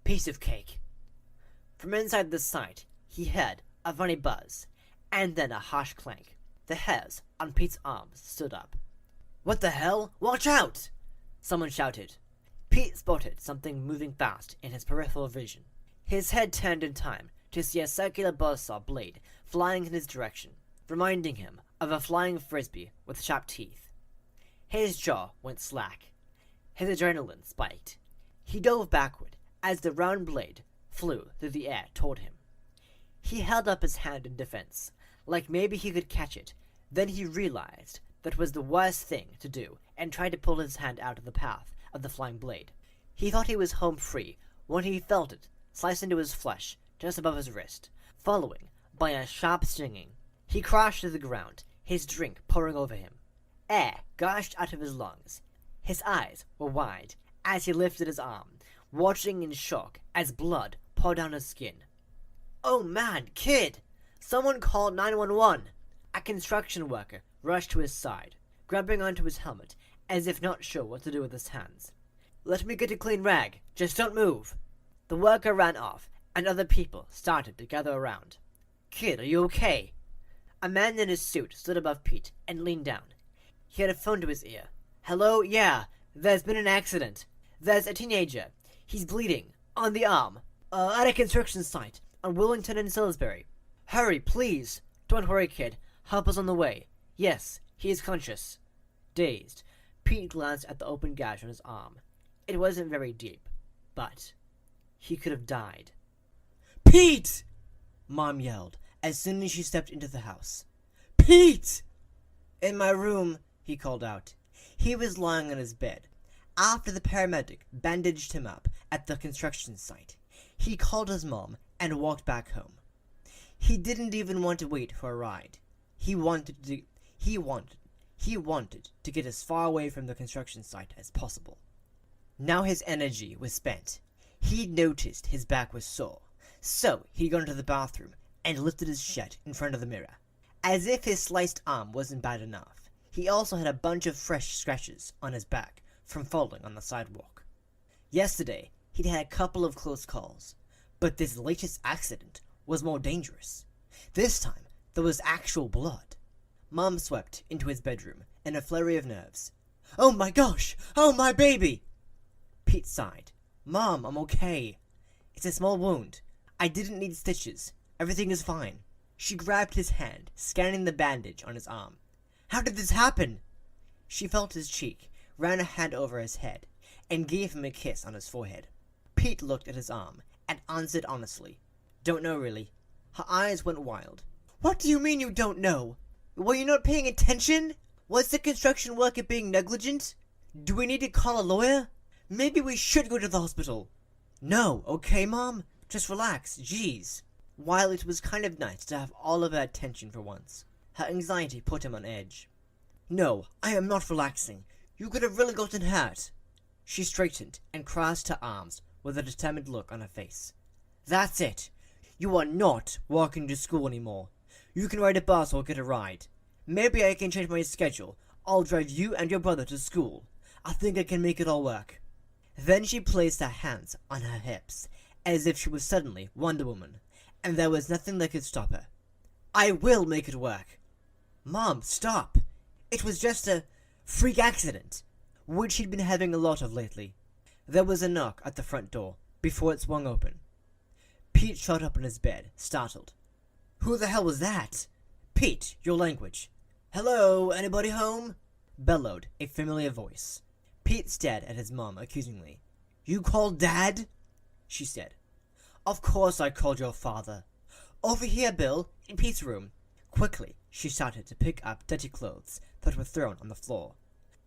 Piece of cake. From inside the site, he heard a funny buzz, and then a harsh clank. The hairs on Pete's arms stood up. What the hell? Watch out! Someone shouted. Pete spotted something moving fast in his peripheral vision. His head turned in time to see a circular buzzsaw blade flying in his direction, reminding him of a flying frisbee with sharp teeth. His jaw went slack. His adrenaline spiked. He dove backward as the round blade flew through the air toward him. He held up his hand in defense, like maybe he could catch it. Then he realized that was the worst thing to do and tried to pull his hand out of the path of the flying blade. He thought he was home free when he felt it slice into his flesh just above his wrist, following by a sharp stinging. He crashed to the ground, his drink pouring over him. Air gushed out of his lungs. His eyes were wide as he lifted his arm, watching in shock as blood poured down his skin. Oh man, kid! Someone called 911! A construction worker rushed to his side, grabbing onto his helmet as if not sure what to do with his hands. Let me get a clean rag. Just don't move. The worker ran off, and other people started to gather around. Kid, are you okay? A man in his suit stood above Pete and leaned down. He had a phone to his ear. Hello? Yeah, there's been an accident. There's a teenager. He's bleeding. On the arm. At a construction site. On Willington and Salisbury. Hurry, please. Don't worry, kid. Help is on the way. Yes, he is conscious. Dazed, Pete glanced at the open gash on his arm. It wasn't very deep, but he could have died. Pete! Mom yelled as soon as she stepped into the house. Pete! In my room, he called out. He was lying on his bed. After the paramedic bandaged him up at the construction site, he called his mom and walked back home. He didn't even want to wait for a ride. He wanted to get as far away from the construction site as possible. Now his energy was spent. He'd noticed his back was sore, so he'd gone to the bathroom and lifted his shirt in front of the mirror. As if his sliced arm wasn't bad enough, he also had a bunch of fresh scratches on his back from falling on the sidewalk. Yesterday, He'd had a couple of close calls, but this latest accident was more dangerous. This time, there was actual blood. Mom swept into his bedroom in a flurry of nerves. "Oh my gosh! Oh my baby!" Pete sighed. "Mom, I'm okay. It's a small wound. I didn't need stitches. Everything is fine." She grabbed his hand, scanning the bandage on his arm. "How did this happen?" She felt his cheek, ran a hand over his head, and gave him a kiss on his forehead. Pete looked at his arm and answered honestly. "Don't know, really." Her eyes went wild. "What do you mean you don't know? Were you not paying attention? Was the construction worker being negligent? Do we need to call a lawyer? Maybe we should go to the hospital." "No, okay, Mom? Just relax, jeez." While it was kind of nice to have all of her attention for once, her anxiety put him on edge. "No, I am not relaxing. You could have really gotten hurt." She straightened and crossed her arms with a determined look on her face. "That's it. You are not walking to school anymore. You can ride a bus or get a ride. Maybe I can change my schedule. I'll drive you and your brother to school. I think I can make it all work." Then she placed her hands on her hips, as if she was suddenly Wonder Woman, and there was nothing that could stop her. "I will make it work." "Mom, stop. It was just a freak accident," which he'd been having a lot of lately. There was a knock at the front door before it swung open. Pete shot up in his bed, startled. "Who the hell was that?" "Pete, your language." "Hello, anybody home?" bellowed a familiar voice. Pete stared at his mom accusingly. "You called Dad?" she said. "Of course I called your father. Over here, Bill, in Pete's room." Quickly, she started to pick up dirty clothes that were thrown on the floor.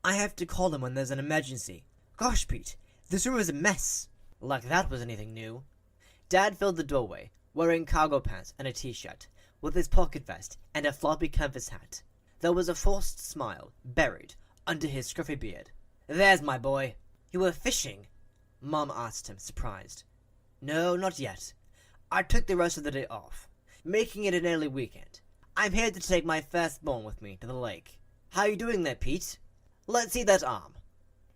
"I have to call him when there's an emergency. Gosh, Pete, this room is a mess." Like that was anything new. Dad filled the doorway, wearing cargo pants and a t-shirt, with his pocket vest and a floppy canvas hat. There was a forced smile buried under his scruffy beard. "There's my boy." "You were fishing?" Mom asked him, surprised. "No, not yet. I took the rest of the day off, making it an early weekend. I'm here to take my firstborn with me to the lake. How you doing there, Pete? Let's see that arm."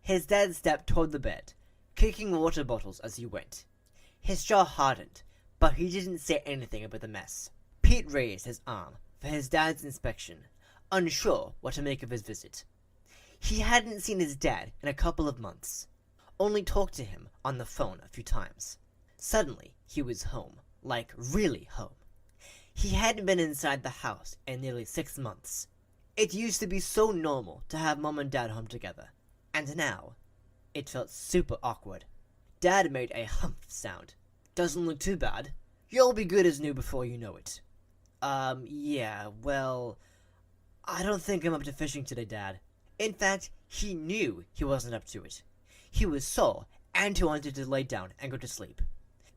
His dad stepped toward the bed, kicking water bottles as he went. His jaw hardened, but he didn't say anything about the mess. Pete raised his arm for his dad's inspection, unsure what to make of his visit. He hadn't seen his dad in a couple of months, only talked to him on the phone a few times. Suddenly, he was home, like really home. He hadn't been inside the house in nearly 6 months. It used to be so normal to have Mom and Dad home together, and now it felt super awkward. Dad made a humph sound. "Doesn't look too bad. You'll be good as new before you know it." Yeah, well, I don't think I'm up to fishing today, Dad." In fact, he knew he wasn't up to it. He was sore, and he wanted to lay down and go to sleep.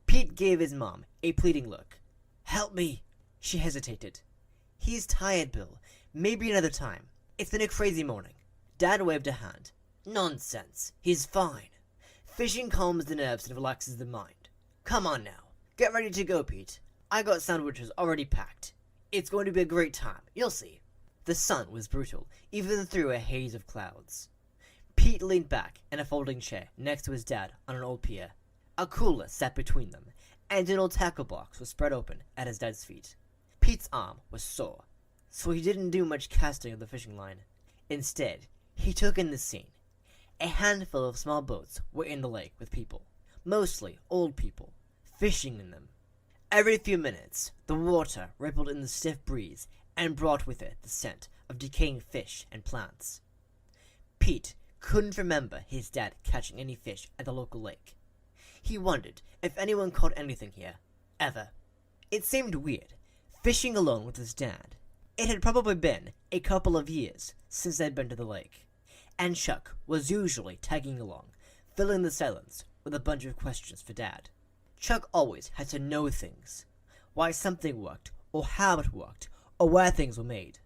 Pete gave his mom a pleading look. "Help me." She hesitated. "He's tired, Bill. Maybe another time. It's been a crazy morning." Dad waved a hand. "Nonsense. He's fine. Fishing calms the nerves and relaxes the mind. Come on now. Get ready to go, Pete. I got sandwiches already packed. It's going to be a great time. You'll see." The sun was brutal, even through a haze of clouds. Pete leaned back in a folding chair next to his dad on an old pier. A cooler sat between them, and an old tackle box was spread open at his dad's feet. Pete's arm was sore, so he didn't do much casting of the fishing line. Instead, he took in the scene. A handful of small boats were in the lake with people, mostly old people, fishing in them. Every few minutes, the water rippled in the stiff breeze and brought with it the scent of decaying fish and plants. Pete couldn't remember his dad catching any fish at the local lake. He wondered if anyone caught anything here, ever. It seemed weird, fishing alone with his dad. It had probably been a couple of years since they'd been to the lake, and Chuck was usually tagging along, filling the silence with a bunch of questions for Dad. Chuck always had to know things, why something worked, or how it worked, or where things were made.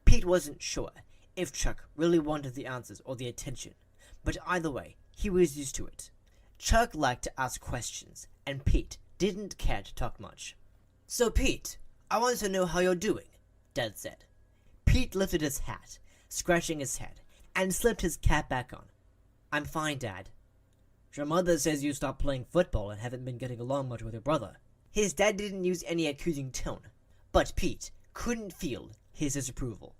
Pete wasn't sure if Chuck really wanted the answers or the attention, but either way, he was used to it. Chuck liked to ask questions, and Pete didn't care to talk much. "So, Pete, I want to know how you're doing," Dad said. Pete lifted his hat, scratching his head, and slipped his cap back on. "I'm fine, Dad." Your mother says you stopped playing football and haven't been getting along much with your brother. His dad didn't use any accusing tone, but Pete couldn't feel his disapproval,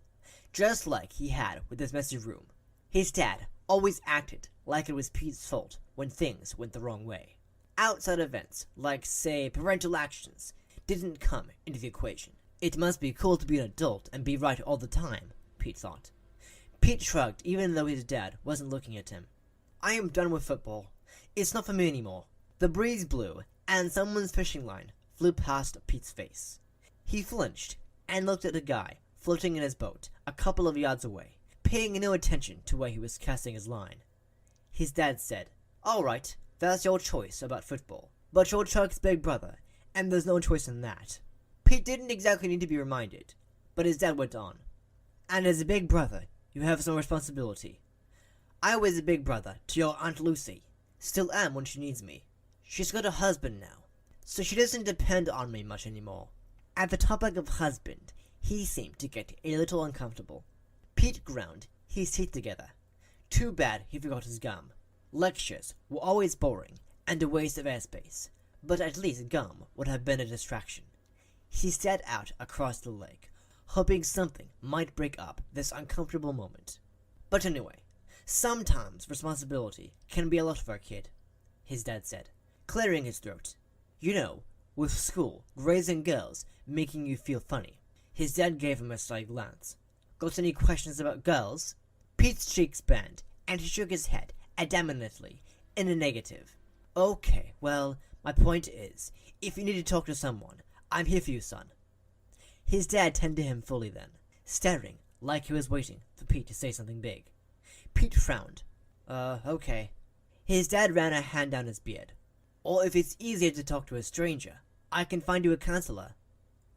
just like he had with his messy room. His dad always acted like it was Pete's fault when things went the wrong way. Outside events, like, say, parental actions, didn't come into the equation. It must be cool to be an adult and be right all the time, Pete thought. Pete shrugged even though his dad wasn't looking at him. I am done with football. It's not for me anymore. The breeze blew, and someone's fishing line flew past Pete's face. He flinched and looked at a guy floating in his boat a couple of yards away, paying no attention to where he was casting his line. His dad said, "All right, that's your choice about football, but you're Chuck's big brother, and there's no choice in that." Pete didn't exactly need to be reminded, but his dad went on. "And as a big brother, you have some responsibility. I was a big brother to your Aunt Lucy. Still am when she needs me. She's got a husband now, so she doesn't depend on me much anymore." At the topic of husband, he seemed to get a little uncomfortable. Pete ground his teeth together. Too bad he forgot his gum. Lectures were always boring and a waste of airspace, but at least gum would have been a distraction. He stared out across the lake, hoping something might break up this uncomfortable moment. But anyway, sometimes responsibility can be a lot for a kid, his dad said, clearing his throat. You know, with school, raising girls, making you feel funny. His dad gave him a side glance. Got any questions about girls? Pete's cheeks burned, and he shook his head adamantly in a negative. Okay, well, my point is, if you need to talk to someone, I'm here for you, son. His dad turned to him fully then, staring like he was waiting for Pete to say something big. Pete frowned. Okay. His dad ran a hand down his beard. Or if it's easier to talk to a stranger, I can find you a counselor.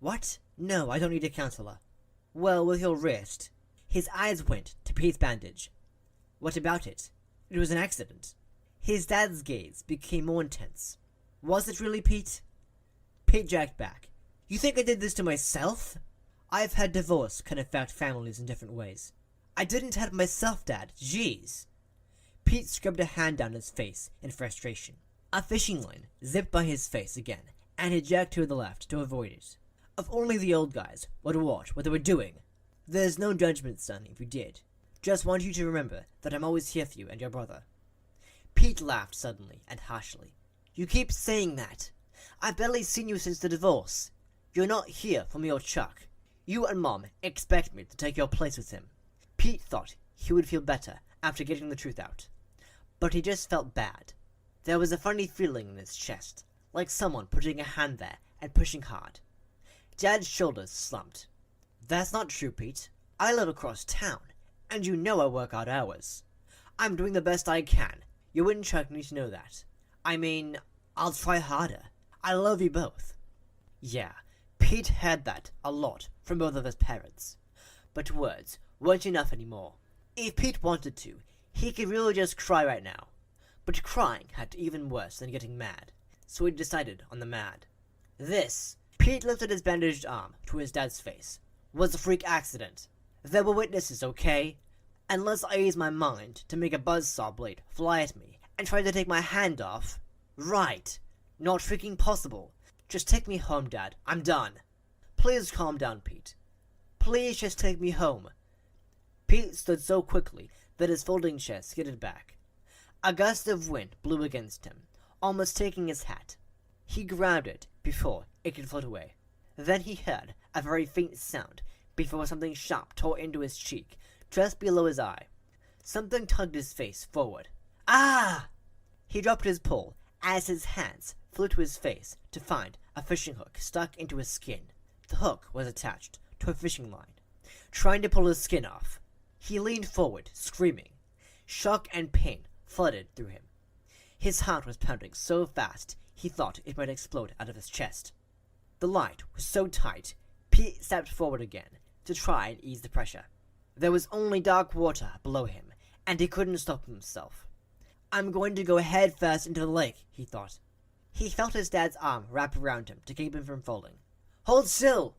What? No, I don't need a counselor. Well, with your wrist. His eyes went to Pete's bandage. What about it? It was an accident. His dad's gaze became more intense. Was it really, Pete? Pete jacked back. You think I did this to myself? I've had divorce can affect families in different ways. I didn't hurt myself, Dad. Jeez. Pete scrubbed a hand down his face in frustration. A fishing line zipped by his face again, and he jerked to the left to avoid it. If only the old guys would watch what they were doing. There's no judgment, son, if you did. Just want you to remember that I'm always here for you and your brother. Pete laughed suddenly and harshly. You keep saying that. I've barely seen you since the divorce. You're not here for me or Chuck. You and Mom expect me to take your place with him. Pete thought he would feel better after getting the truth out. But he just felt bad. There was a funny feeling in his chest, like someone putting a hand there and pushing hard. Dad's shoulders slumped. That's not true, Pete. I live across town, and you know I work odd hours. I'm doing the best I can. You and Chuck need to know that. I mean, I'll try harder. I love you both. Yeah, Pete heard that a lot from both of his parents. But words weren't enough anymore. If Pete wanted to, he could really just cry right now. But crying had even worse than getting mad, so he decided on the mad. This, Pete lifted his bandaged arm to his dad's face, was a freak accident. There were witnesses, okay? Unless I use my mind to make a buzzsaw blade fly at me and try to take my hand off. Right. Not freaking possible. Just take me home, Dad. I'm done. Please calm down, Pete. Please just take me home. Pete stood so quickly that his folding chair skidded back. A gust of wind blew against him, almost taking his hat. He grabbed it before it could float away. Then he heard a very faint sound before something sharp tore into his cheek, just below his eye. Something tugged his face forward. Ah! He dropped his pole as his hands flew to his face to find a fishing hook stuck into his skin. The hook was attached to a fishing line. Trying to pull his skin off, he leaned forward, screaming. Shock and pain flooded through him. His heart was pounding so fast he thought it might explode out of his chest. The light was so tight, Pete stepped forward again to try and ease the pressure. There was only dark water below him, and he couldn't stop himself. I'm going to go head first into the lake, he thought. He felt his dad's arm wrap around him to keep him from falling. Hold still!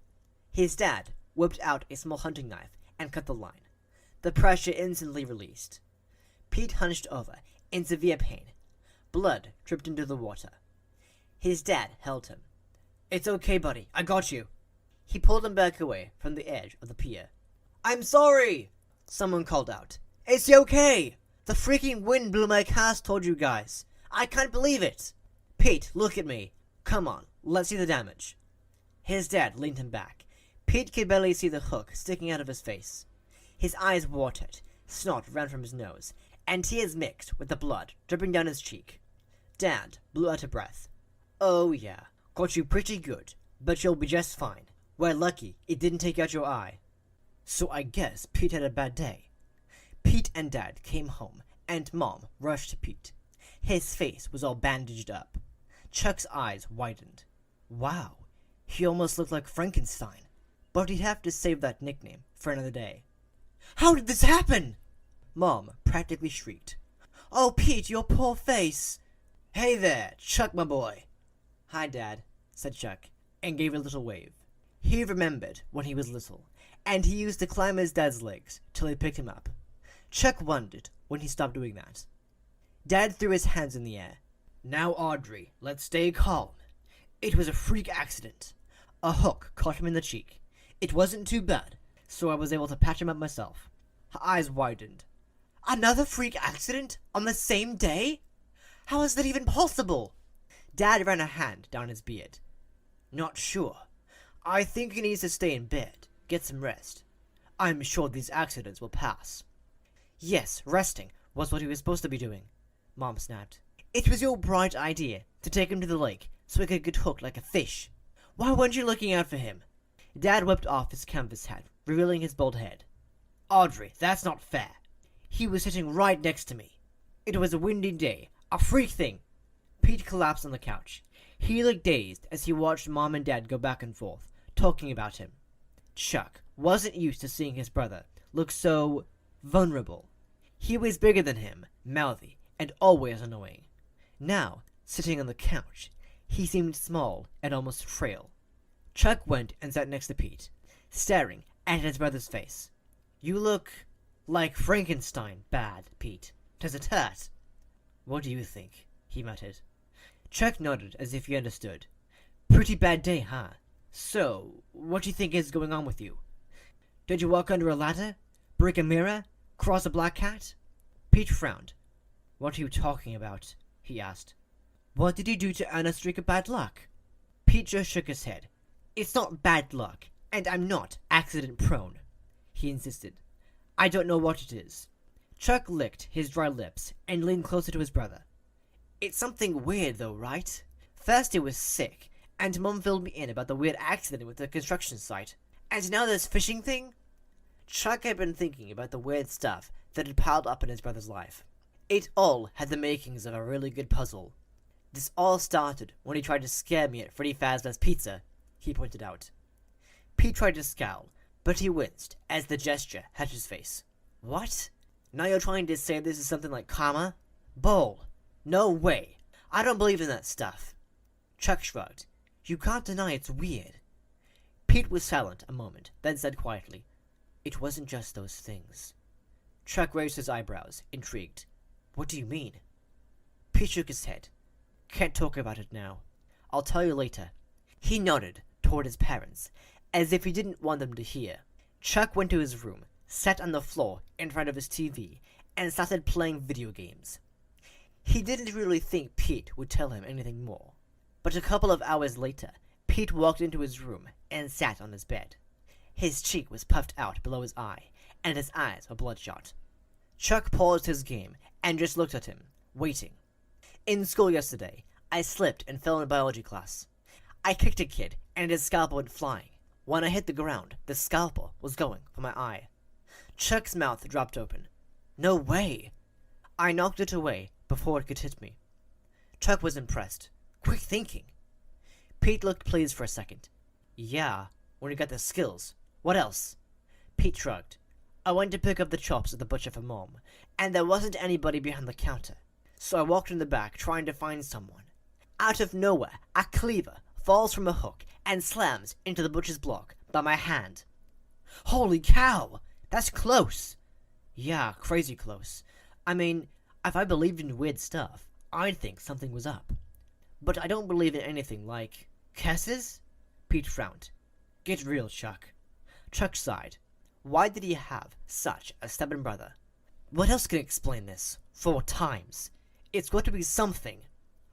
His dad whipped out a small hunting knife and cut the line. The pressure instantly released. Pete hunched over in severe pain, Blood dripped into the water. His dad held him. "It's okay, buddy. I got you." He pulled him back away from the edge of the pier. "I'm sorry!" someone called out. "It's okay! The freaking wind blew my cast, told you guys. I can't believe it!" "Pete, look at me. Come on, let's see the damage." His dad leaned him back. Pete could barely see the hook sticking out of his face. His eyes watered, snot ran from his nose, and tears mixed with the blood dripping down his cheek. Dad blew out a breath. "Oh yeah, got you pretty good, but you'll be just fine. We're lucky it didn't take out your eye." So I guess Pete had a bad day. Pete and Dad came home, and Mom rushed to Pete. His face was all bandaged up. Chuck's eyes widened. Wow, he almost looked like Frankenstein. But he'd have to save that nickname for another day. "How did this happen?" Mom practically shrieked. "Oh, Pete, your poor face." "Hey there, Chuck, my boy." "Hi, Dad," said Chuck, and gave a little wave. He remembered when he was little, and he used to climb his dad's legs till he picked him up. Chuck wondered when he stopped doing that. Dad threw his hands in the air. "Now, Audrey, let's stay calm. It was a freak accident. A hook caught him in the cheek. It wasn't too bad, so I was able to patch him up myself." Her eyes widened. "Another freak accident? On the same day? How is that even possible?" Dad ran a hand down his beard. "Not sure. I think he needs to stay in bed, get some rest. I'm sure these accidents will pass." "Yes, resting was what he was supposed to be doing," Mom snapped. "It was your bright idea to take him to the lake so he could get hooked like a fish. Why weren't you looking out for him?" Dad whipped off his canvas hat, revealing his bald head. "Audrey, that's not fair. He was sitting right next to me. It was a windy day, a freak thing." Pete collapsed on the couch. He looked dazed as he watched Mom and Dad go back and forth, talking about him. Chuck wasn't used to seeing his brother look so vulnerable. He was bigger than him, mouthy, and always annoying. Now, sitting on the couch, he seemed small and almost frail. Chuck went and sat next to Pete, staring at his brother's face. "You look like Frankenstein bad, Pete. Does it hurt?" "What do you think?" he muttered. Chuck nodded as if he understood. "Pretty bad day, huh? So, what do you think is going on with you? Did you walk under a ladder? Break a mirror? Cross a black cat?" Pete frowned. "What are you talking about?" he asked. "What did you do to earn a streak of bad luck?" Pete just shook his head. "It's not bad luck, and I'm not accident-prone," he insisted. "I don't know what it is." Chuck licked his dry lips and leaned closer to his brother. "It's something weird, though, right? First it was sick, and Mom filled me in about the weird accident with the construction site. And now this fishing thing?" Chuck had been thinking about the weird stuff that had piled up in his brother's life. It all had the makings of a really good puzzle. "This all started when he tried to scare me at Freddy Fazbear's Pizza," he pointed out. Pete tried to scowl, but he winced as the gesture hurt his face. "What? Now you're trying to say this is something like karma? Bull! No way! I don't believe in that stuff." Chuck shrugged. "You can't deny it's weird." Pete was silent a moment, then said quietly, "It wasn't just those things." Chuck raised his eyebrows, intrigued. "What do you mean?" Pete shook his head. "Can't talk about it now. I'll tell you later." He nodded toward his parents, as if he didn't want them to hear. Chuck went to his room, sat on the floor in front of his TV, and started playing video games. He didn't really think Pete would tell him anything more. But a couple of hours later, Pete walked into his room and sat on his bed. His cheek was puffed out below his eye, and his eyes were bloodshot. Chuck paused his game and just looked at him, waiting. "In school yesterday, I slipped and fell in biology class. I kicked a kid, and his scalpel went flying. When I hit the ground, the scalpel was going for my eye." Chuck's mouth dropped open. "No way!" "I knocked it away before it could hit me." Chuck was impressed. Quick thinking. Pete looked pleased for a second. "Yeah, when you got the skills. What else?" Pete shrugged. "I went to pick up the chops at the butcher for Mom, and there wasn't anybody behind the counter. So I walked in the back trying to find someone. Out of nowhere, a cleaver falls from a hook and slams into the butcher's block by my hand." "Holy cow! That's close!" "Yeah, crazy close. I mean, if I believed in weird stuff, I'd think something was up. But I don't believe in anything like curses. Pete frowned. Get real, Chuck. Chuck sighed. Why did he have such a stubborn brother? What else can explain this? 4 times. It's got to be something.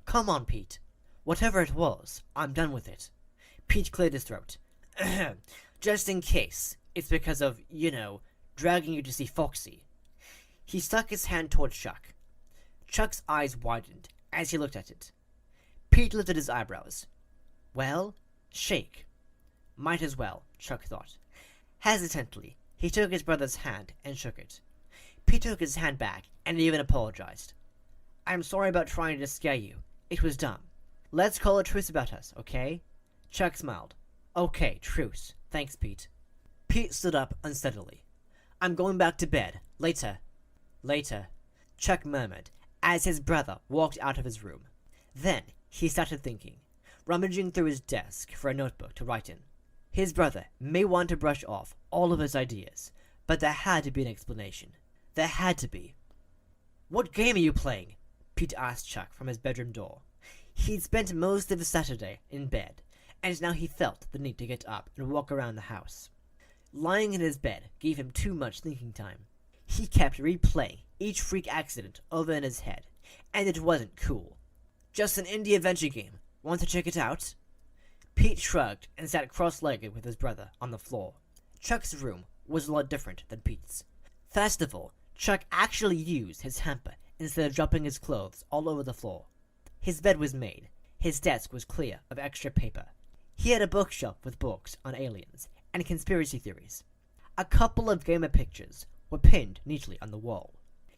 Come on, Pete. Whatever it was, I'm done with it. Pete cleared his throat. Just in case, it's because of, dragging you to see Foxy. He stuck his hand toward Chuck. Chuck's eyes widened as he looked at it. Pete lifted his eyebrows. Well, shake. Might as well, Chuck thought. Hesitantly, he took his brother's hand and shook it. Pete took his hand back and even apologized. I'm sorry about trying to scare you. It was dumb. Let's call a truce about us, okay? Chuck smiled. Okay, truce. Thanks, Pete. Pete stood up unsteadily. I'm going back to bed. Later. Later, Chuck murmured as his brother walked out of his room. Then he started thinking, rummaging through his desk for a notebook to write in. His brother may want to brush off all of his ideas, but there had to be an explanation. There had to be. What game are you playing? Pete asked Chuck from his bedroom door. He'd spent most of his Saturday in bed, and now he felt the need to get up and walk around the house. Lying in his bed gave him too much thinking time. He kept replaying each freak accident over in his head, and it wasn't cool. Just an indie adventure game. Want to check it out? Pete shrugged and sat cross-legged with his brother on the floor. Chuck's room was a lot different than Pete's. First of all, Chuck actually used his hamper instead of dropping his clothes all over the floor. His bed was made. His desk was clear of extra paper. He had a bookshelf with books on aliens and conspiracy theories. A couple of gamer pictures were pinned neatly on the wall.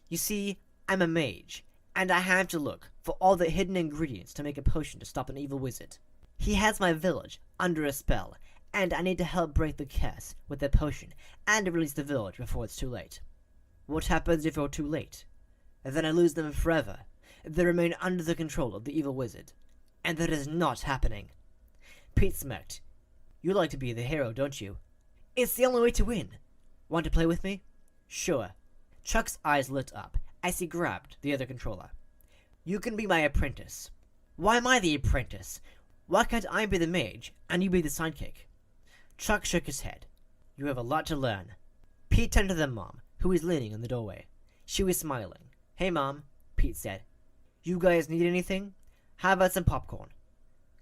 You see, I'm a mage, and I have to look for all the hidden ingredients to make a potion to stop an evil wizard. He has my village under a spell, and I need to help break the curse with the potion and release the village before it's too late. What happens if you're too late? Then I lose them forever. They remain under the control of the evil wizard. And that is not happening. Pete smirked. You like to be the hero, don't you? It's the only way to win. Want to play with me? Sure. Chuck's eyes lit up as he grabbed the other controller. You can be my apprentice. Why am I the apprentice? Why can't I be the mage and you be the sidekick? Chuck shook his head. You have a lot to learn. Pete turned to their mom, who was leaning in the doorway. She was smiling. Hey, Mom, Pete said. You guys need anything? How about some popcorn?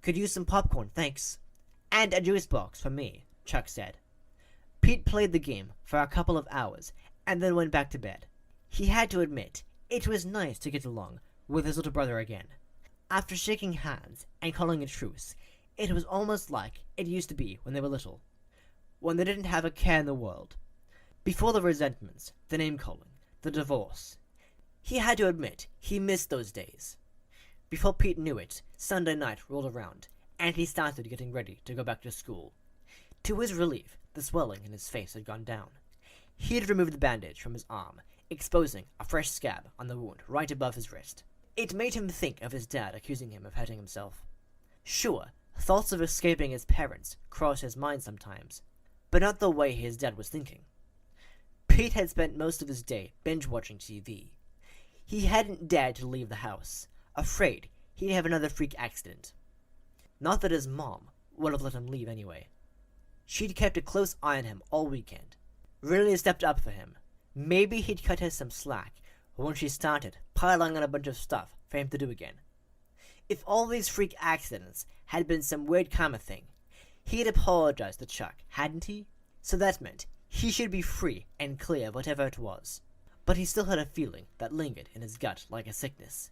Could use some popcorn, thanks. And a juice box for me, Chuck said. Pete played the game for a couple of hours and then went back to bed. He had to admit, it was nice to get along with his little brother again. After shaking hands and calling a truce, it was almost like it used to be when they were little, when they didn't have a care in the world. Before the resentments, the name-calling, the divorce, he had to admit he missed those days. Before Pete knew it, Sunday night rolled around, and he started getting ready to go back to school. To his relief, the swelling in his face had gone down. He had removed the bandage from his arm, exposing a fresh scab on the wound right above his wrist. It made him think of his dad accusing him of hurting himself. Sure, thoughts of escaping his parents crossed his mind sometimes, but not the way his dad was thinking. Pete had spent most of his day binge-watching TV. He hadn't dared to leave the house, afraid he'd have another freak accident. Not that his mom would have let him leave anyway. She'd kept a close eye on him all weekend, really stepped up for him. Maybe he'd cut her some slack when she started piling on a bunch of stuff for him to do again. If all these freak accidents had been some weird karma thing, he'd apologized to Chuck, hadn't he? So that meant he should be free and clear of whatever it was. But he still had a feeling that lingered in his gut like a sickness.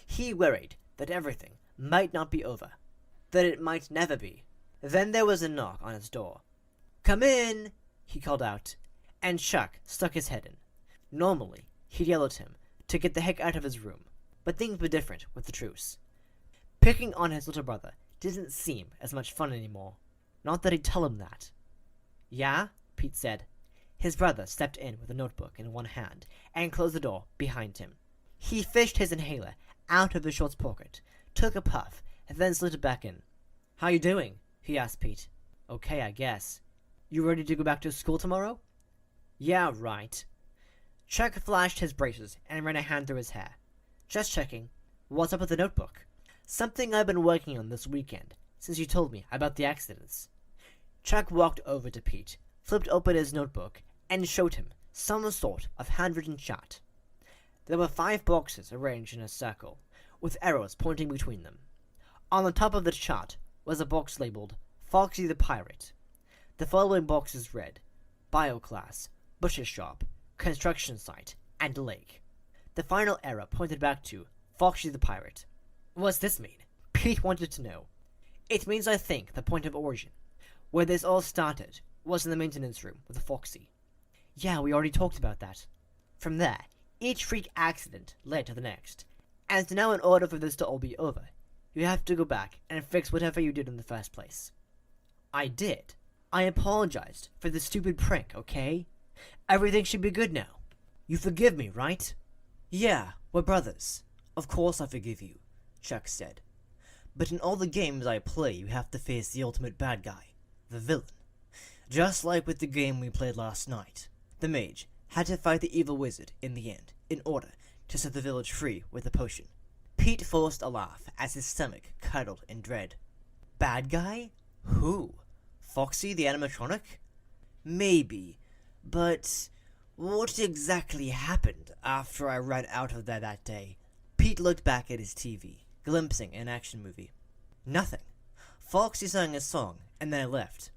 He worried that everything might not be over, that it might never be. Then there was a knock on his door. "Come in," he called out, and Chuck stuck his head in. Normally, he'd yell at him to get the heck out of his room, but things were different with the truce. Picking on his little brother didn't seem as much fun anymore. Not that he'd tell him that. "Yeah?" Pete said. His brother stepped in with a notebook in one hand and closed the door behind him. He fished his inhaler out of his shorts pocket, took a puff, and then slid it back in. "How you doing?" he asked Pete. "Okay, I guess. You ready to go back to school tomorrow?" "Yeah, right." Chuck flashed his braces and ran a hand through his hair. "Just checking. What's up with the notebook? Something I've been working on this weekend, since you told me about the accidents. Chuck walked over to Pete, flipped open his notebook, and showed him some sort of handwritten chart. There were 5 boxes arranged in a circle, with arrows pointing between them. On the top of the chart was a box labeled Foxy the Pirate. The following boxes read Bioclass, Butcher Shop, Construction Site, and Lake. The final arrow pointed back to Foxy the Pirate. What's this mean? Pete wanted to know. It means I think the point of origin, where this all started, was in the maintenance room with Foxy. Yeah, we already talked about that. From there, each freak accident led to the next. And now in order for this to all be over, you have to go back and fix whatever you did in the first place. I did. I apologized for the stupid prank, okay? Everything should be good now. You forgive me, right? Yeah, we're brothers. Of course I forgive you, Chuck said. But in all the games I play, you have to face the ultimate bad guy, the villain. Just like with the game we played last night. The mage had to fight the evil wizard in the end, in order to set the village free with a potion. Pete forced a laugh as his stomach curdled in dread. Bad guy? Who? Foxy the animatronic? Maybe, but what exactly happened after I ran out of there that day? Pete looked back at his TV, glimpsing an action movie. Nothing. Foxy sang a song, and then I left.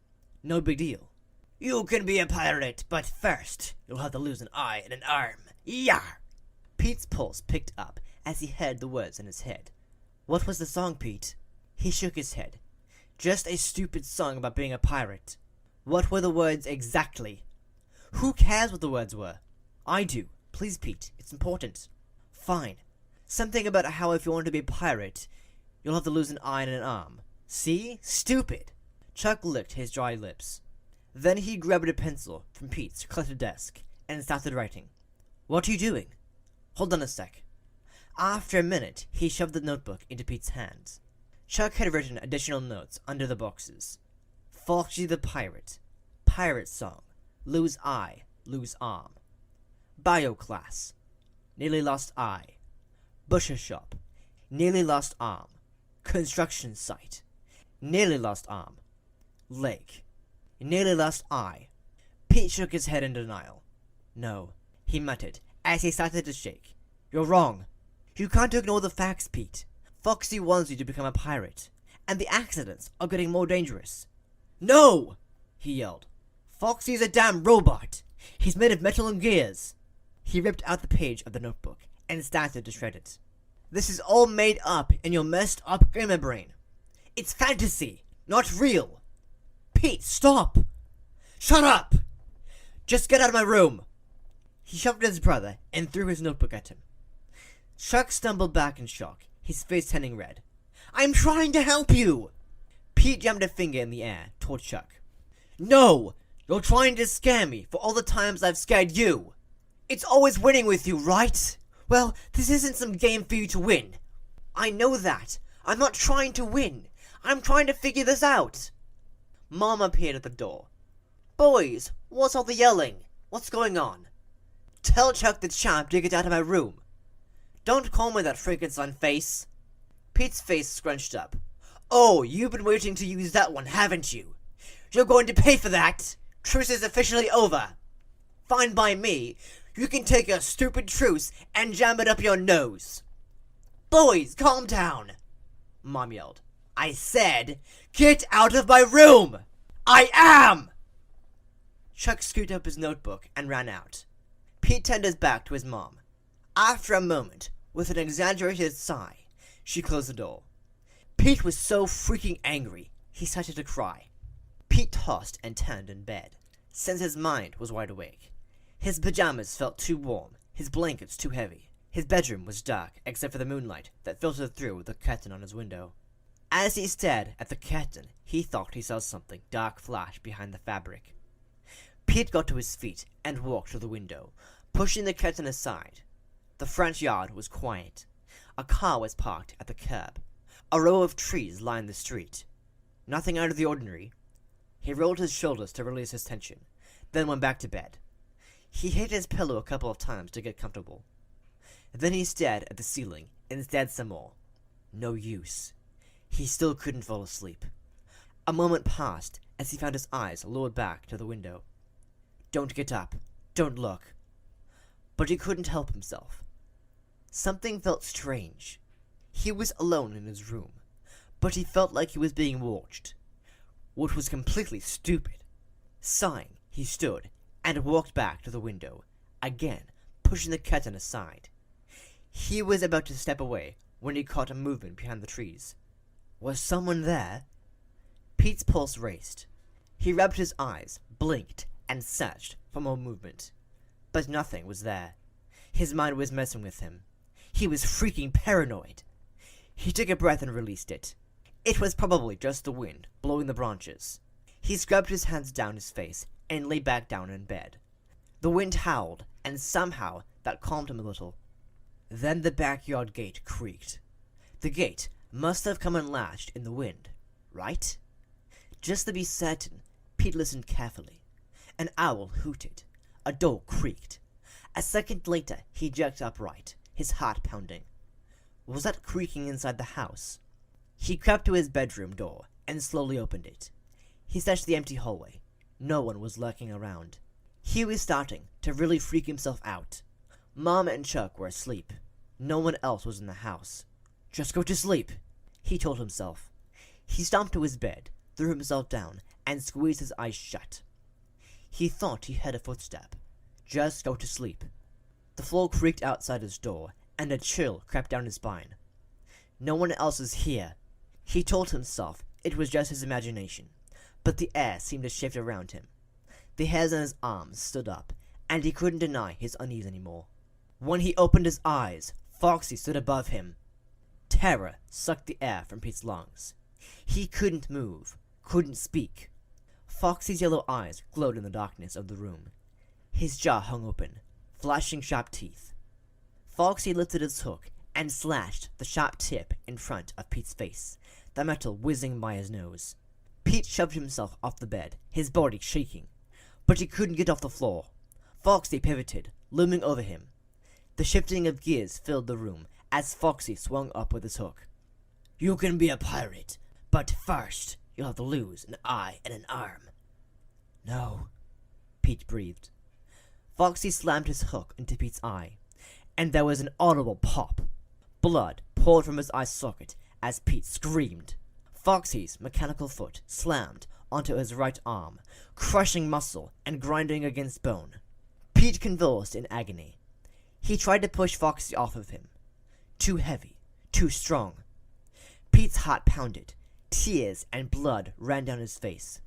No big deal. You can be a pirate, but first, you'll have to lose an eye and an arm. Yar! Pete's pulse picked up as he heard the words in his head. What was the song, Pete? He shook his head. Just a stupid song about being a pirate. What were the words exactly? Who cares what the words were? I do. Please, Pete, it's important. Fine. Something about how if you want to be a pirate, you'll have to lose an eye and an arm. See? Stupid. Chuck licked his dry lips. Then he grabbed a pencil from Pete's cluttered desk and started writing. What are you doing? Hold on a sec. After a minute, he shoved the notebook into Pete's hands. Chuck had written additional notes under the boxes. Foxy the Pirate. Pirate Song. Lose eye, lose arm. Bioclass. Nearly lost eye. Butcher Shop. Nearly lost arm. Construction Site. Nearly lost arm. Lake. Nearly lost eye. Pete shook his head in denial. No, he muttered as he started to shake. You're wrong. You can't ignore the facts, Pete. Foxy wants you to become a pirate, and the accidents are getting more dangerous. No! He yelled. Foxy's a damn robot. He's made of metal and gears. He ripped out the page of the notebook and started to shred it. This is all made up in your messed up gamer brain. It's fantasy, not real. Pete, stop! Shut up! Just get out of my room! He shoved at his brother and threw his notebook at him. Chuck stumbled back in shock, his face turning red. I'm trying to help you! Pete jammed a finger in the air toward Chuck. No! You're trying to scare me for all the times I've scared you! It's always winning with you, right? Well, this isn't some game for you to win. I know that. I'm not trying to win. I'm trying to figure this out. Mom appeared at the door. Boys, what's all the yelling? What's going on? Tell Chuck the champ to get out of my room. Don't call me that Frankenstein face. Pete's face scrunched up. Oh, you've been waiting to use that one, haven't you? You're going to pay for that. Truce is officially over. Fine by me. You can take your stupid truce and jam it up your nose. Boys, calm down. Mom yelled. I said, get out of my room! I am! Chuck screwed up his notebook and ran out. Pete turned his back to his mom. After a moment, with an exaggerated sigh, she closed the door. Pete was so freaking angry, he started to cry. Pete tossed and turned in bed, since his mind was wide awake. His pajamas felt too warm, his blankets too heavy. His bedroom was dark, except for the moonlight that filtered through the curtain on his window. As he stared at the curtain, he thought he saw something dark flash behind the fabric. Pete got to his feet and walked to the window, pushing the curtain aside. The front yard was quiet. A car was parked at the curb. A row of trees lined the street. Nothing out of the ordinary. He rolled his shoulders to release his tension, then went back to bed. He hit his pillow a couple of times to get comfortable. Then he stared at the ceiling Instead some more. No use. He still couldn't fall asleep. A moment passed as he found his eyes lured back to the window. Don't get up. Don't look. But he couldn't help himself. Something felt strange. He was alone in his room, but he felt like he was being watched, which was completely stupid. Sighing, he stood and walked back to the window, again pushing the curtain aside. He was about to step away when he caught a movement behind the trees. Was someone there? Pete's pulse raced. He rubbed his eyes, blinked, and searched for more movement. But nothing was there. His mind was messing with him. He was freaking paranoid. He took a breath and released it. It was probably just the wind blowing the branches. He scrubbed his hands down his face and lay back down in bed. The wind howled, and somehow that calmed him a little. Then the backyard gate creaked. The gate must have come unlatched in the wind, right? Just to be certain, Pete listened carefully. An owl hooted. A door creaked. A second later, he jerked upright, his heart pounding. Was that creaking inside the house? He crept to his bedroom door and slowly opened it. He searched the empty hallway. No one was lurking around. He was starting to really freak himself out. Mom and Chuck were asleep. No one else was in the house. Just go to sleep, he told himself. He stomped to his bed, threw himself down, and squeezed his eyes shut. He thought he heard a footstep. Just go to sleep. The floor creaked outside his door, and a chill crept down his spine. No one else is here. He told himself it was just his imagination, but the air seemed to shift around him. The hairs on his arms stood up, and he couldn't deny his unease anymore. When he opened his eyes, Foxy stood above him. Terror sucked the air from Pete's lungs. He couldn't move, couldn't speak. Foxy's yellow eyes glowed in the darkness of the room. His jaw hung open, flashing sharp teeth. Foxy lifted his hook and slashed the sharp tip in front of Pete's face, the metal whizzing by his nose. Pete shoved himself off the bed, his body shaking, but he couldn't get off the floor. Foxy pivoted, looming over him. The shifting of gears filled the room as Foxy swung up with his hook. You can be a pirate, but first you'll have to lose an eye and an arm. No, Pete breathed. Foxy slammed his hook into Pete's eye, and there was an audible pop. Blood poured from his eye socket as Pete screamed. Foxy's mechanical foot slammed onto his right arm, crushing muscle and grinding against bone. Pete convulsed in agony. He tried to push Foxy off of him. Too heavy, too strong. Pete's heart pounded. Tears and blood ran down his face.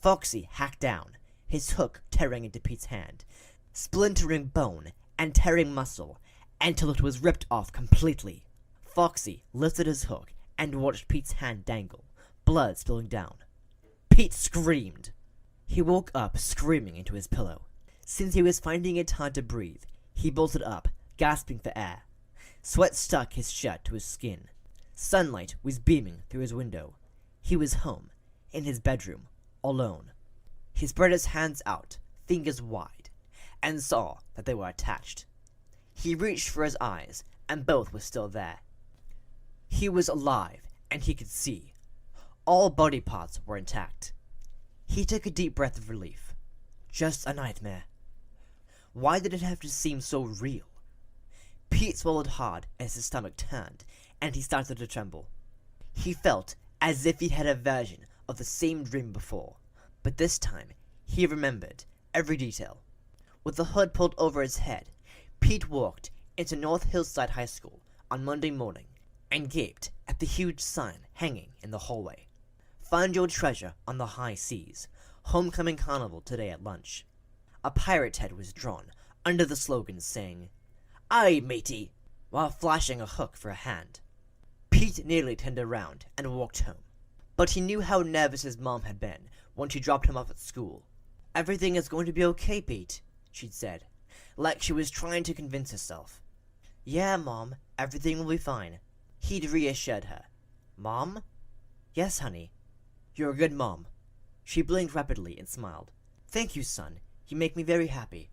Foxy hacked down, his hook tearing into Pete's hand, splintering bone and tearing muscle until it was ripped off completely. Foxy lifted his hook and watched Pete's hand dangle, blood spilling down. Pete screamed. He woke up screaming into his pillow. Since he was finding it hard to breathe, he bolted up, gasping for air. Sweat stuck his shirt to his skin. Sunlight was beaming through his window. He was home, in his bedroom, alone. He spread his hands out, fingers wide, and saw that they were attached. He reached for his eyes, and both were still there. He was alive, and he could see. All body parts were intact. He took a deep breath of relief. Just a nightmare. Why did it have to seem so real? Pete swallowed hard as his stomach turned, and he started to tremble. He felt as if he had a version of the same dream before, but this time he remembered every detail. With the hood pulled over his head, Pete walked into North Hillside High School on Monday morning and gaped at the huge sign hanging in the hallway. Find your treasure on the high seas. Homecoming carnival today at lunch. A pirate head was drawn under the slogan saying, "Aye, matey," while flashing a hook for a hand. Pete nearly turned around and walked home, but he knew how nervous his mom had been when she dropped him off at school. "Everything is going to be okay, Pete," she'd said, like she was trying to convince herself. "Yeah, Mom, everything will be fine," he'd reassured her. "Mom?" "Yes, honey." "You're a good mom." She blinked rapidly and smiled. "Thank you, son. You make me very happy."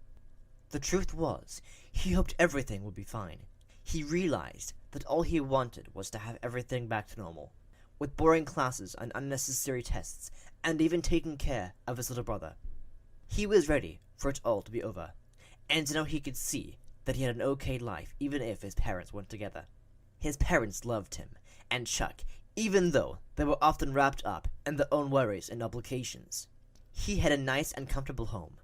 The truth was, he hoped everything would be fine. He realized that all he wanted was to have everything back to normal, with boring classes and unnecessary tests, and even taking care of his little brother. He was ready for it all to be over, and now he could see that he had an okay life even if his parents weren't together. His parents loved him and Chuck, even though they were often wrapped up in their own worries and obligations. He had a nice and comfortable home,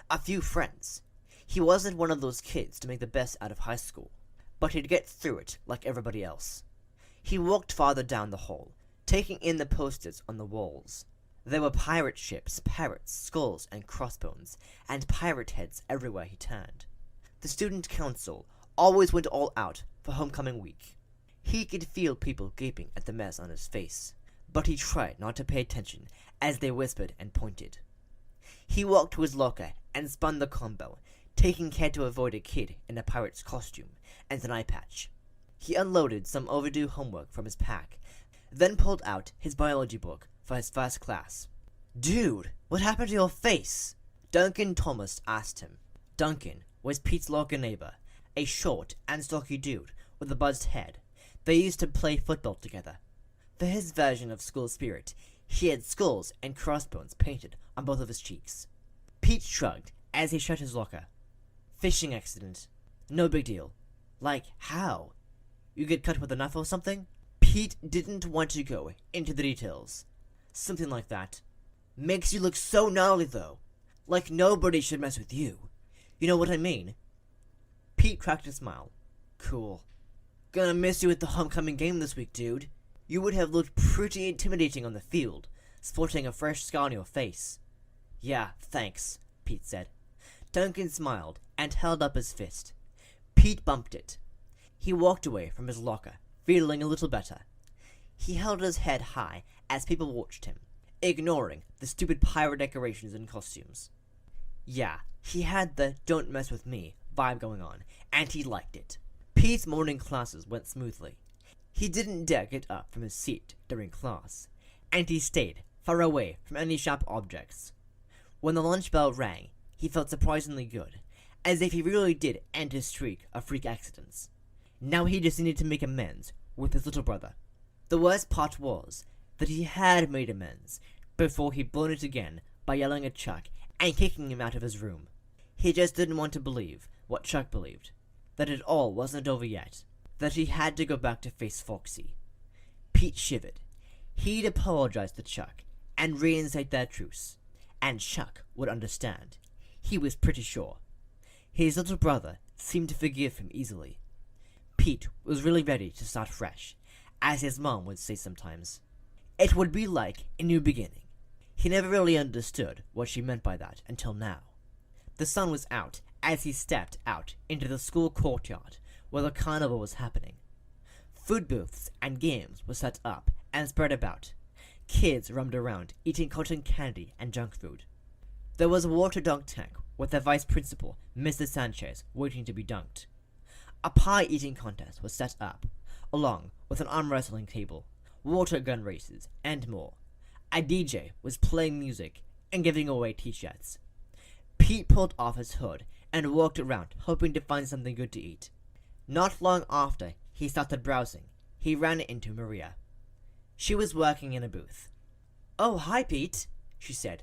a few friends. He wasn't one of those kids to make the best out of high school, but he'd get through it like everybody else. He walked farther down the hall, taking in the posters on the walls. There were pirate ships, parrots, skulls, and crossbones, and pirate heads everywhere he turned. The student council always went all out for homecoming week. He could feel people gaping at the mess on his face, but he tried not to pay attention as they whispered and pointed. He walked to his locker and spun the combo, taking care to avoid a kid in a pirate's costume and an eye patch. He unloaded some overdue homework from his pack, then pulled out his biology book for his first class. "Dude, what happened to your face?" Duncan Thomas asked him. Duncan was Pete's locker neighbor, a short and stocky dude with a buzzed head. They used to play football together. For his version of school spirit, he had skulls and crossbones painted on both of his cheeks. Pete shrugged as he shut his locker. "Fishing accident. No big deal." "Like how? You get cut with a knife or something?" Pete didn't want to go into the details. "Something like that. Makes you look so gnarly though. Like nobody should mess with you. You know what I mean?" Pete cracked a smile. "Cool. Gonna miss you at the homecoming game this week, dude. You would have looked pretty intimidating on the field, sporting a fresh scar on your face." "Yeah, thanks," Pete said. Duncan smiled and held up his fist. Pete bumped it. He walked away from his locker, feeling a little better. He held his head high as people watched him, ignoring the stupid pirate decorations and costumes. Yeah, he had the "don't mess with me" vibe going on, and he liked it. Pete's morning classes went smoothly. He didn't dare get up from his seat during class, and he stayed far away from any sharp objects. When the lunch bell rang, he felt surprisingly good, as if he really did end his streak of freak accidents. Now he just needed to make amends with his little brother. The worst part was that he had made amends before he'd blown it again by yelling at Chuck and kicking him out of his room. He just didn't want to believe what Chuck believed, that it all wasn't over yet, that he had to go back to face Foxy. Pete shivered. He'd apologize to Chuck and reinstate their truce, and Chuck would understand. He was pretty sure. His little brother seemed to forgive him easily. Pete was really ready to start fresh, as his mom would say sometimes. It would be like a new beginning. He never really understood what she meant by that until now. The sun was out as he stepped out into the school courtyard where the carnival was happening. Food booths and games were set up and spread about. Kids roamed around eating cotton candy and junk food. There was a water dunk tank with the vice principal, Mrs. Sanchez, waiting to be dunked. A pie eating contest was set up, along with an arm wrestling table, water gun races, and more. A DJ was playing music and giving away t-shirts. Pete pulled off his hood and walked around, hoping to find something good to eat. Not long after he started browsing, he ran into Maria. She was working in a booth. "Oh, hi, Pete," she said.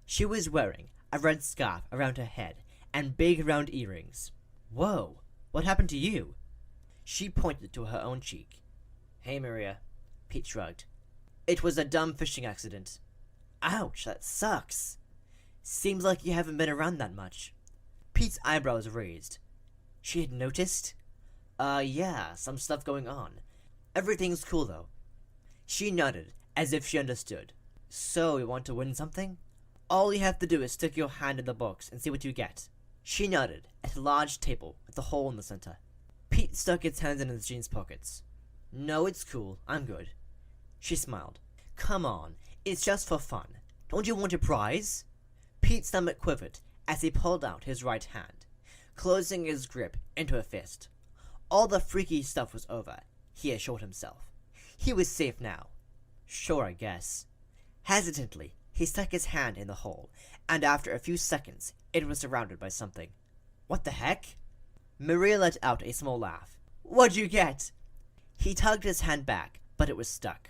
She was wearing a red scarf around her head and big round earrings. "Whoa, what happened to you?" She pointed to her own cheek. "Hey, Maria," Pete shrugged. "It was a dumb fishing accident." "Ouch, that sucks. Seems like you haven't been around that much." Pete's eyebrows raised. She had noticed? Yeah, some stuff going on. Everything's cool, though." She nodded, as if she understood. "So, you want to win something? All you have to do is stick your hand in the box and see what you get." She nodded at a large table with a hole in the center. Pete stuck his hands in his jeans pockets. "No, it's cool. I'm good." She smiled. "Come on, it's just for fun. Don't you want a prize?" Pete's stomach quivered as he pulled out his right hand, closing his grip into a fist. All the freaky stuff was over, he assured himself. He was safe now. Sure, I guess. Hesitantly, he stuck his hand in the hole, and after a few seconds, it was surrounded by something. "What the heck?" Maria let out a small laugh. "What'd you get?" He tugged his hand back, but it was stuck.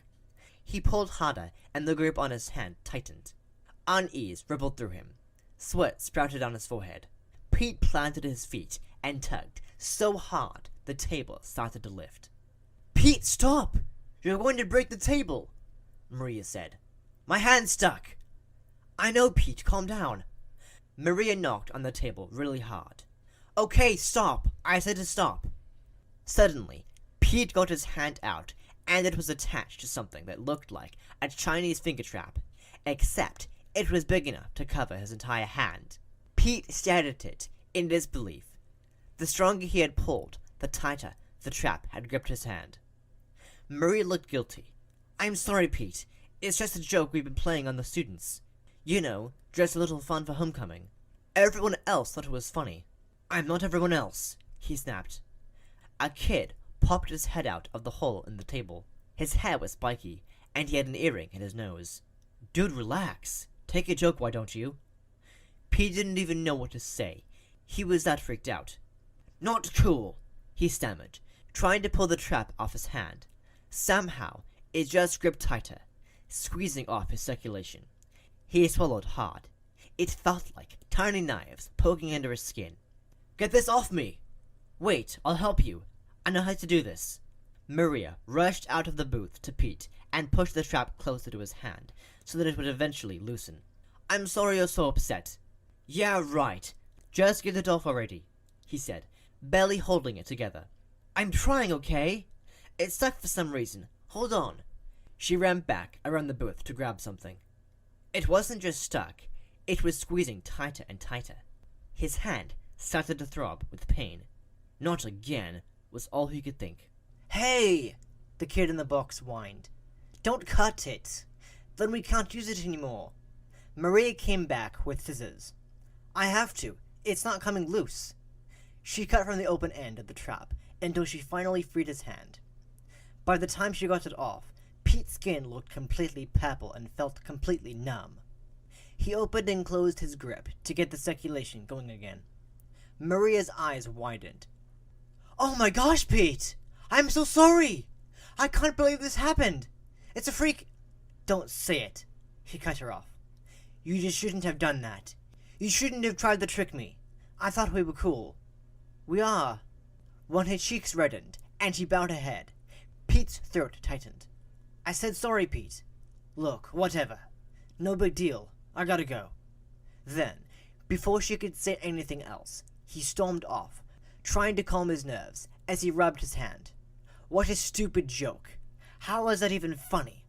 He pulled harder, and the grip on his hand tightened. Unease rippled through him. Sweat sprouted on his forehead. Pete planted his feet and tugged so hard the table started to lift. "Pete, stop! You're going to break the table," Maria said. "My hand's stuck." "I know, Pete, calm down." Maria knocked on the table really hard. "Okay, stop! I said to stop." Suddenly, Pete got his hand out, and it was attached to something that looked like a Chinese finger trap, except it was big enough to cover his entire hand. Pete stared at it in disbelief. The stronger he had pulled, the tighter the trap had gripped his hand. Maria looked guilty. "I'm sorry, Pete. It's just a joke we've been playing on the students. You know, just a little fun for homecoming. Everyone else thought it was funny." "I'm not everyone else," he snapped. A kid popped his head out of the hole in the table. His hair was spiky, and he had an earring in his nose. "Dude, relax. Take a joke, why don't you?" Pete didn't even know what to say. He was that freaked out. "Not cool," he stammered, trying to pull the trap off his hand. Somehow, it just gripped tighter, squeezing off his circulation. He swallowed hard. It felt like tiny knives poking under his skin. "Get this off me!" "Wait, I'll help you. I know how to do this." Maria rushed out of the booth to Pete and pushed the trap closer to his hand so that it would eventually loosen. "I'm sorry you're so upset." "Yeah, right. Just get it off already," he said, barely holding it together. "I'm trying, okay? It's stuck for some reason. Hold on." She ran back around the booth to grab something. It wasn't just stuck, it was squeezing tighter and tighter. His hand started to throb with pain. "Not again," was all he could think. "Hey!" the kid in the box whined. "Don't cut it. Then we can't use it anymore." Maria came back with scissors. "I have to. It's not coming loose." She cut from the open end of the trap until she finally freed his hand. By the time she got it off, Pete's skin looked completely purple and felt completely numb. He opened and closed his grip to get the circulation going again. Maria's eyes widened. "Oh my gosh, Pete! I'm so sorry! I can't believe this happened! It's a freak—" "Don't say it," he cut her off. "You just shouldn't have done that. You shouldn't have tried to trick me. I thought we were cool." "We are." When her cheeks reddened and she bowed her head, Pete's throat tightened. "I said sorry, Pete. Look, whatever. No big deal. I gotta go." Then, before she could say anything else, he stormed off, trying to calm his nerves as he rubbed his hand. What a stupid joke. How was that even funny?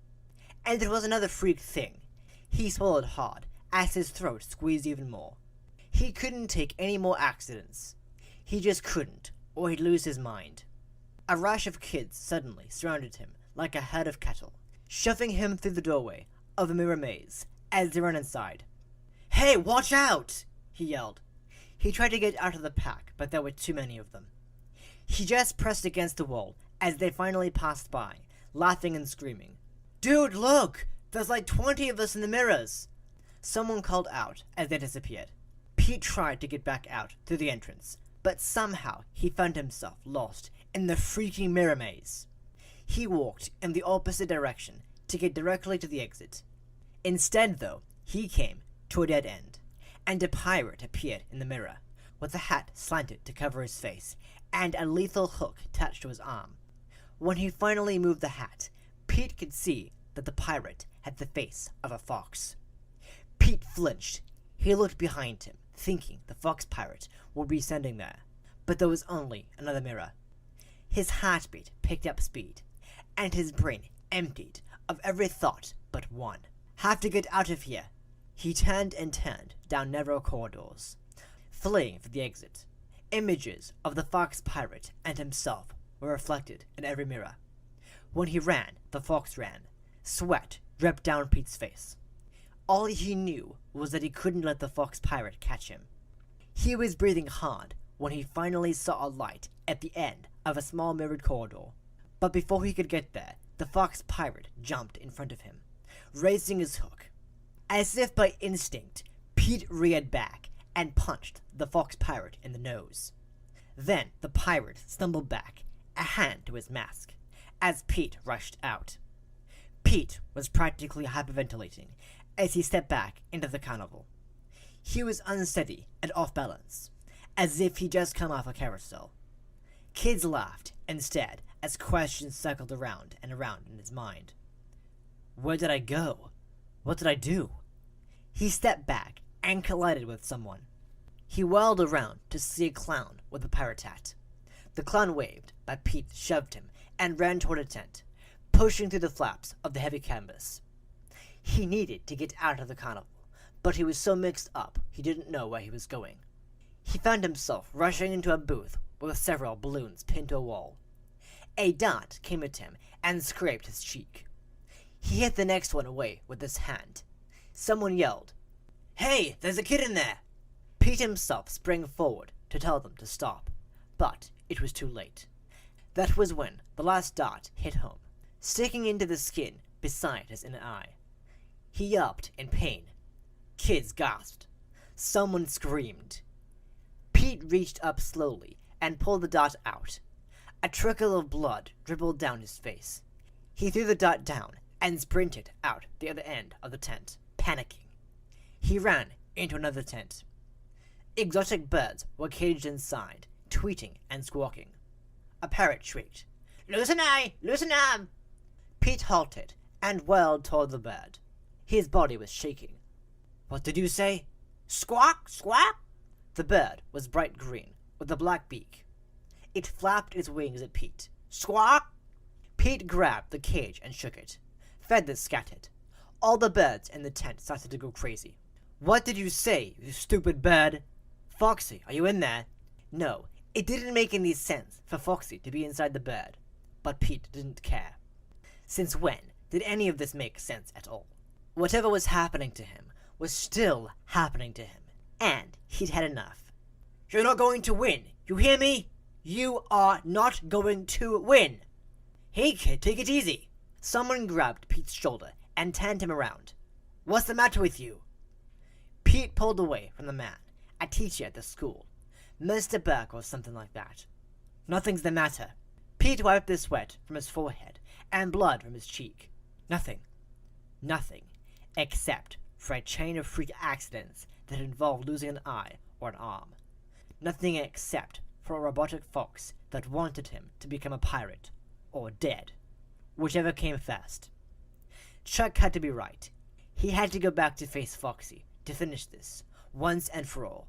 And there was another freak thing. He swallowed hard as his throat squeezed even more. He couldn't take any more accidents. He just couldn't, or he'd lose his mind. A rush of kids suddenly surrounded him like a herd of cattle, shoving him through the doorway of the mirror maze as they ran inside. "Hey, watch out!" he yelled. He tried to get out of the pack, but there were too many of them. He just pressed against the wall as they finally passed by, laughing and screaming. "Dude, look! There's like 20 of us in the mirrors!" Someone called out as they disappeared. Pete tried to get back out through the entrance, but somehow he found himself lost in the freaking mirror maze. He walked in the opposite direction to get directly to the exit. Instead, though, he came to a dead end, and a pirate appeared in the mirror, with a hat slanted to cover his face, and a lethal hook attached to his arm. When he finally moved the hat, Pete could see that the pirate had the face of a fox. Pete flinched. He looked behind him, thinking the fox pirate would be standing there, but there was only another mirror. His heartbeat picked up speed, and his brain emptied of every thought but one. Have to get out of here. He turned and turned down narrow corridors, fleeing for the exit. Images of the fox pirate and himself were reflected in every mirror. When he ran, the fox ran. Sweat dripped down Pete's face. All he knew was that he couldn't let the fox pirate catch him. He was breathing hard when he finally saw a light at the end of a small mirrored corridor. But before he could get there, the fox pirate jumped in front of him, raising his hook. As if by instinct, Pete reared back and punched the fox pirate in the nose. Then the pirate stumbled back, a hand to his mask, as Pete rushed out. Pete was practically hyperventilating as he stepped back into the carnival. He was unsteady and off balance, as if he'd just come off a carousel. Kids laughed instead as questions circled around and around in his mind. Where did I go? What did I do? He stepped back and collided with someone. He whirled around to see a clown with a pirate hat. The clown waved, but Pete shoved him and ran toward a tent, pushing through the flaps of the heavy canvas. He needed to get out of the carnival, but he was so mixed up he didn't know where he was going. He found himself rushing into a booth with several balloons pinned to a wall. A dart came at him and scraped his cheek. He hit the next one away with his hand. Someone yelled, "Hey, there's a kid in there!" Pete himself sprang forward to tell them to stop, but it was too late. That was when the last dart hit home, sticking into the skin beside his inner eye. He yelped in pain. Kids gasped. Someone screamed. Pete reached up slowly and pulled the dart out. A trickle of blood dribbled down his face. He threw the dart down and sprinted out the other end of the tent, panicking. He ran into another tent. Exotic birds were caged inside, tweeting and squawking. A parrot shrieked, "Loose an eye! Loose an arm!" Pete halted and whirled toward the bird. His body was shaking. "What did you say?" "Squawk! Squawk!" The bird was bright green, with a black beak. It flapped its wings at Pete. "Squawk!" Pete grabbed the cage and shook it. Feathers scattered. All the birds in the tent started to go crazy. "What did you say, you stupid bird?" "Foxy, are you in there?" No, it didn't make any sense for Foxy to be inside the bird, but Pete didn't care. Since when did any of this make sense at all? Whatever was happening to him was still happening to him, and he'd had enough. "You're not going to win, you hear me? You are not going to win!" "Hey kid, take it easy!" Someone grabbed Pete's shoulder and turned him around. "What's the matter with you?" Pete pulled away from the man, a teacher at the school. Mr. Burke or something like that. "Nothing's the matter." Pete wiped the sweat from his forehead and blood from his cheek. Nothing. Nothing. Except for a chain of freak accidents that involved losing an eye or an arm. Nothing except for a robotic fox that wanted him to become a pirate, or dead. Whichever came first. Chuck had to be right. He had to go back to face Foxy to finish this, once and for all.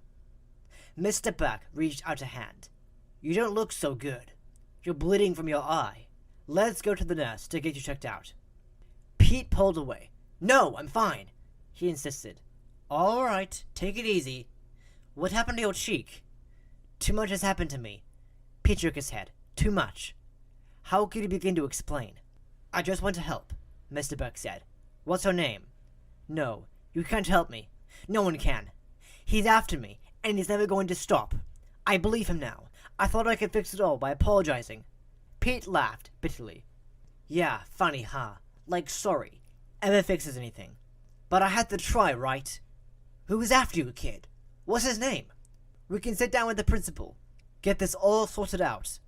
Mr. Burke reached out a hand. "You don't look so good. You're bleeding from your eye. Let's go to the nurse to get you checked out." Pete pulled away. "No, I'm fine," he insisted. "All right, take it easy. What happened to your cheek?" "Too much has happened to me." Pete shook his head. "Too much." How could he begin to explain? "I just want to help," Mr. Burke said. "What's her name?" "No, you can't help me. No one can. He's after me, and he's never going to stop. I believe him now. I thought I could fix it all by apologizing." Pete laughed bitterly. "Yeah, funny, huh? Like sorry. Ever fixes anything. But I had to try, right? Who was after you, kid? What's his name? We can sit down with the principal. Get this all sorted out.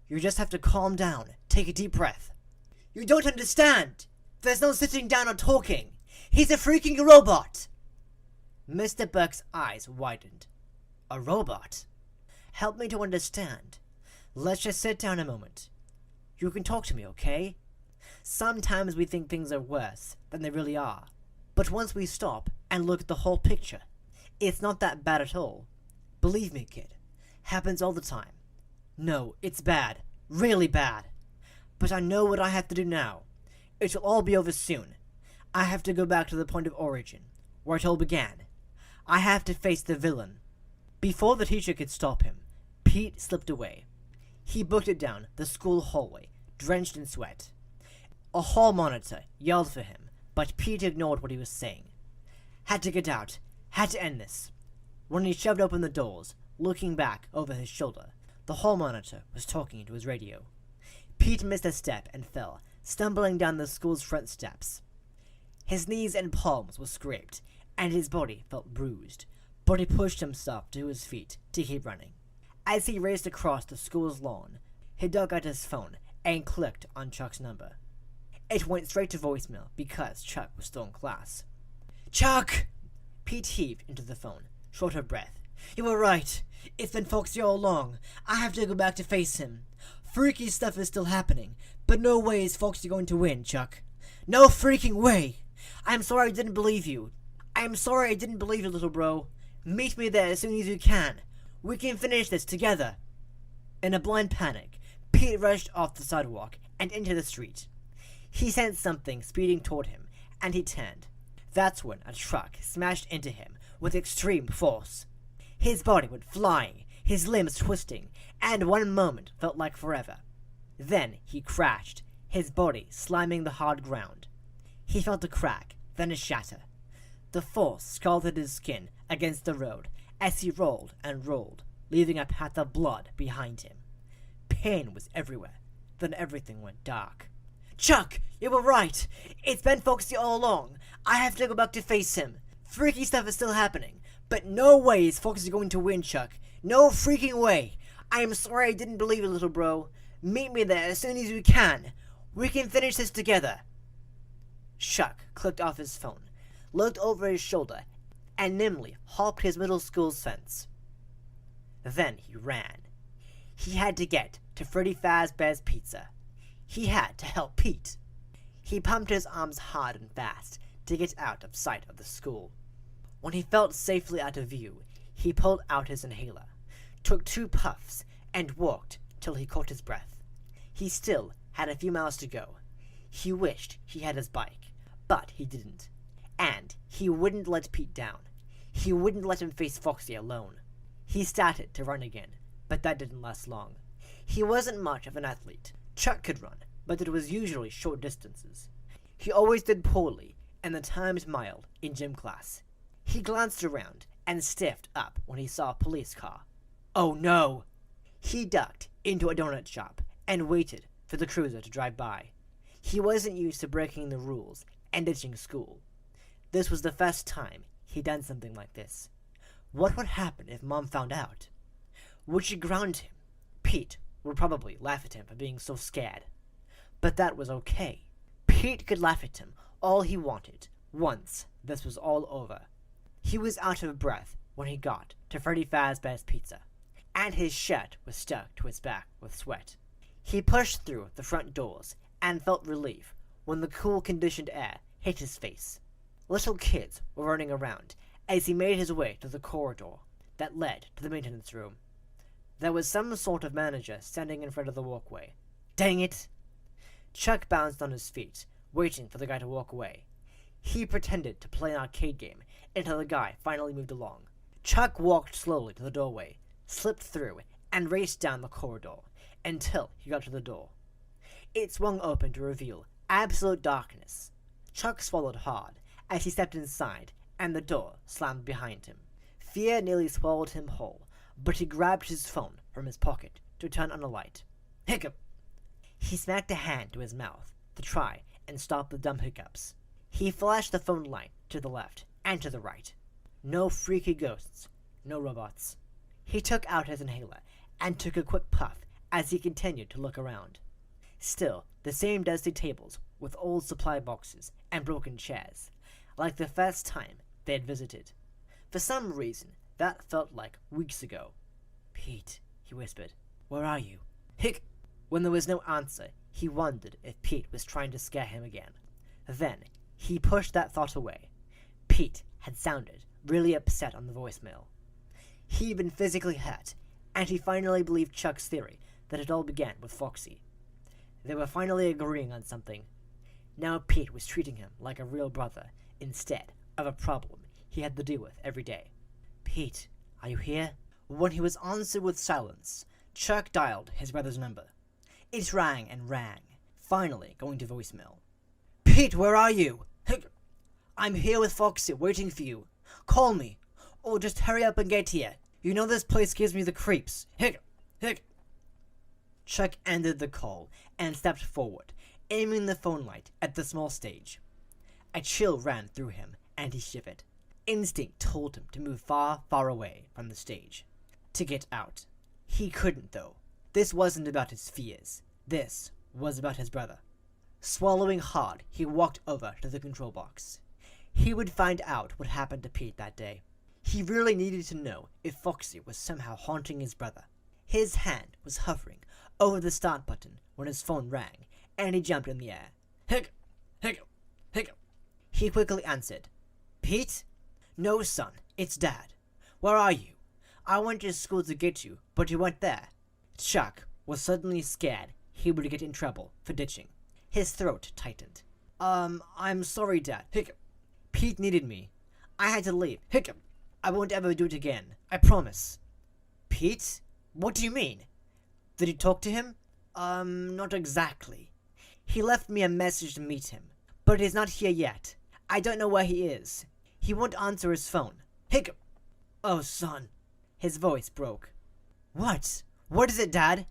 You just have to calm down. Take a deep breath." "You don't understand. There's no sitting down or talking. He's a freaking robot." Mr. Burke's eyes widened. "A robot? Help me to understand. Let's just sit down a moment. You can talk to me, okay? Sometimes we think things are worse than they really are. But once we stop and look at the whole picture, it's not that bad at all. Believe me, kid. Happens all the time. No, it's bad. Really bad. But I know what I have to do now. It will all be over soon. I have to go back to the point of origin, where it all began. I have to face the villain." Before the teacher could stop him, Pete slipped away. He booked it down the school hallway, drenched in sweat. A hall monitor yelled for him, but Pete ignored what he was saying. Had to get out. Had to end this. When he shoved open the doors, looking back over his shoulder, the hall monitor was talking into his radio. Pete missed a step and fell, stumbling down the school's front steps. His knees and palms were scraped, and his body felt bruised, but he pushed himself to his feet to keep running. As he raced across the school's lawn, he dug out his phone and clicked on Chuck's number. It went straight to voicemail because Chuck was still in class. "Chuck!" Pete heaved into the phone, short of breath. "You were right. It's been Foxy all along. I have to go back to face him. Freaky stuff is still happening, but no way is Foxy going to win, Chuck. No freaking way! I'm sorry I didn't believe you. I'm sorry I didn't believe you, little bro. Meet me there as soon as you can. We can finish this together." In a blind panic, Pete rushed off the sidewalk and into the street. He sensed something speeding toward him, and he turned. That's when a truck smashed into him with extreme force. His body went flying, his limbs twisting, and one moment felt like forever. Then he crashed, his body slamming the hard ground. He felt a crack, then a shatter. The force scalded his skin against the road as he rolled and rolled, leaving a path of blood behind him. Pain was everywhere. Then everything went dark. "Chuck, you were right. It's been Foxy all along. I have to go back to face him. Freaky stuff is still happening, but no way is Foxy going to win, Chuck. No freaking way. I am sorry I didn't believe you, little bro. Meet me there as soon as you can. We can finish this together." Chuck clicked off his phone, looked over his shoulder, and nimbly hopped his middle school's fence. Then he ran. He had to get to Freddy Fazbear's Pizza. He had to help Pete. He pumped his arms hard and fast to get out of sight of the school. When he felt safely out of view, he pulled out his inhaler, took 2 puffs, and walked till he caught his breath. He still had a few miles to go. He wished he had his bike, but he didn't. And he wouldn't let Pete down. He wouldn't let him face Foxy alone. He started to run again, but that didn't last long. He wasn't much of an athlete. Chuck could run, but it was usually short distances. He always did poorly, and the times mild, in gym class. He glanced around and stiffed up when he saw a police car. Oh no! He ducked into a donut shop and waited for the cruiser to drive by. He wasn't used to breaking the rules and ditching school. This was the first time he'd done something like this. What would happen if Mom found out? Would she ground him? Pete would probably laugh at him for being so scared. But that was okay. Pete could laugh at him all he wanted, once this was all over. He was out of breath when he got to Freddy Fazbear's Pizza, and his shirt was stuck to his back with sweat. He pushed through the front doors and felt relief when the cool, conditioned air hit his face. Little kids were running around as he made his way to the corridor that led to the maintenance room. There was some sort of manager standing in front of the walkway. Dang it! Chuck bounced on his feet, waiting for the guy to walk away. He pretended to play an arcade game until the guy finally moved along. Chuck walked slowly to the doorway, slipped through, and raced down the corridor until he got to the door. It swung open to reveal absolute darkness. Chuck swallowed hard as he stepped inside, and the door slammed behind him. Fear nearly swallowed him whole, but he grabbed his phone from his pocket to turn on a light. Hiccup! He smacked a hand to his mouth to try and stop the dumb hiccups. He flashed the phone light to the left and to the right. No freaky ghosts, no robots. He took out his inhaler and took a quick puff as he continued to look around. Still, the same dusty tables with old supply boxes and broken chairs, like the first time they had visited. For some reason, that felt like weeks ago. "Pete," he whispered, "where are you?" Hic! When there was no answer, he wondered if Pete was trying to scare him again. Then, he pushed that thought away. Pete had sounded really upset on the voicemail. He'd been physically hurt, and he finally believed Chuck's theory that it all began with Foxy. They were finally agreeing on something. Now Pete was treating him like a real brother instead of a problem he had to deal with every day. "Pete, are you here?" When he was answered with silence, Chuck dialed his brother's number. It rang and rang, finally going to voicemail. "Pete, where are you?" "I'm here with Foxy, waiting for you. Call me, or just hurry up and get here. You know this place gives me the creeps." Chuck ended the call and stepped forward, aiming the phone light at the small stage. A chill ran through him, and he shivered. Instinct told him to move far, far away from the stage. To get out. He couldn't, though. This wasn't about his fears. This was about his brother. Swallowing hard, he walked over to the control box. He would find out what happened to Pete that day. He really needed to know if Foxy was somehow haunting his brother. His hand was hovering over the start button when his phone rang, and he jumped in the air. Hiccup, hiccup, hiccup. He quickly answered. Pete? No, son, it's Dad. Where are you? I went to school to get you, but you weren't there. Chuck was suddenly scared he would get in trouble for ditching. His throat tightened. I'm sorry, Dad. Hiccup. Pete needed me. I had to leave. Hiccup. I won't ever do it again. I promise. Pete? What do you mean? Did you talk to him? Not exactly. He left me a message to meet him, but he's not here yet. I don't know where he is. He won't answer his phone. Hiccup. Oh, son. His voice broke. What? What is it, Dad?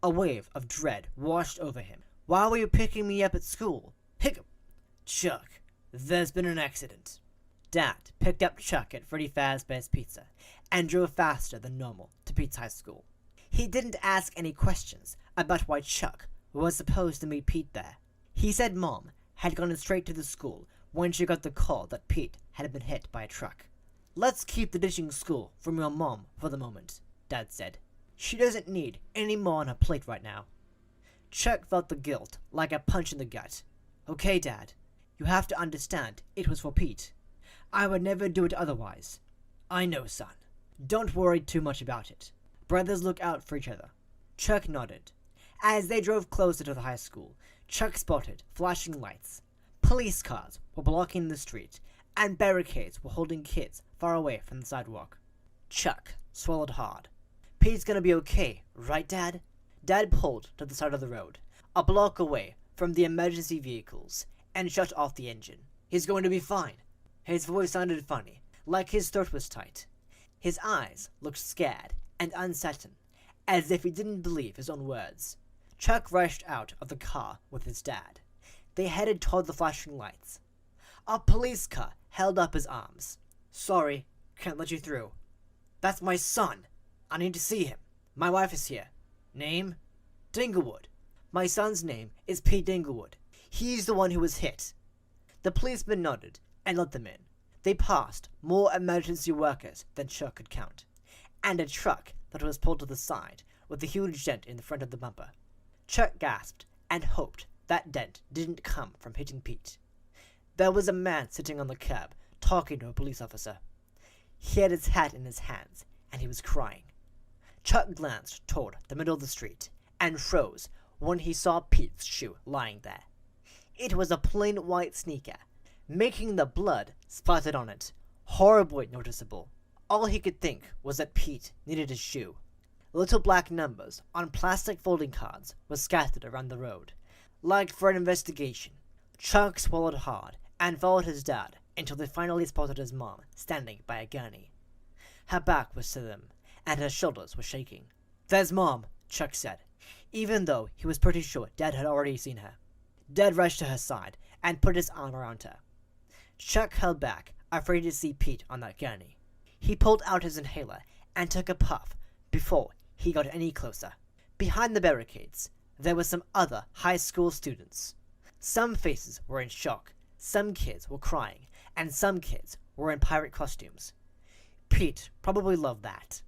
A wave of dread washed over him. Why were you picking me up at school? Hiccup. Chuck, there's been an accident. Dad picked up Chuck at Freddy Fazbear's Pizza and drove faster than normal to Pete's high school. He didn't ask any questions about why Chuck was supposed to meet Pete there. He said Mom had gone straight to the school when she got the call that Pete had been hit by a truck. Let's keep the ditching school from your mom for the moment, Dad said. She doesn't need any more on her plate right now. Chuck felt the guilt like a punch in the gut. Okay, Dad, you have to understand it was for Pete. I would never do it otherwise. I know, son. Don't worry too much about it. Brothers look out for each other. Chuck nodded. As they drove closer to the high school, Chuck spotted flashing lights. Police cars were blocking the street, and barricades were holding kids far away from the sidewalk. Chuck swallowed hard. Pete's gonna be okay, right, Dad? Dad pulled to the side of the road, a block away from the emergency vehicles, and shut off the engine. He's going to be fine. His voice sounded funny, like his throat was tight. His eyes looked scared and uncertain, as if he didn't believe his own words. Chuck rushed out of the car with his dad. They headed toward the flashing lights. A police car held up his arms. Sorry, can't let you through. That's my son. I need to see him. My wife is here. Name? Dinglewood. My son's name is Pete Dinglewood. He's the one who was hit. The policeman nodded and let them in. They passed more emergency workers than Chuck could count, and a truck that was pulled to the side with a huge dent in the front of the bumper. Chuck gasped and hoped that dent didn't come from hitting Pete. There was a man sitting on the curb talking to a police officer. He had his hat in his hands and he was crying. Chuck glanced toward the middle of the street and froze when he saw Pete's shoe lying there. It was a plain white sneaker, making the blood splattered on it horribly noticeable. All he could think was that Pete needed his shoe. Little black numbers on plastic folding cards were scattered around the road, like for an investigation. Chuck swallowed hard and followed his dad until they finally spotted his mom standing by a gurney. Her back was to them, and her shoulders were shaking. There's Mom, Chuck said, even though he was pretty sure Dad had already seen her. Dad rushed to her side and put his arm around her. Chuck held back, afraid to see Pete on that gurney. He pulled out his inhaler and took a puff before he got any closer. Behind the barricades, there were some other high school students. Some faces were in shock, some kids were crying, and some kids were in pirate costumes. Pete probably loved that.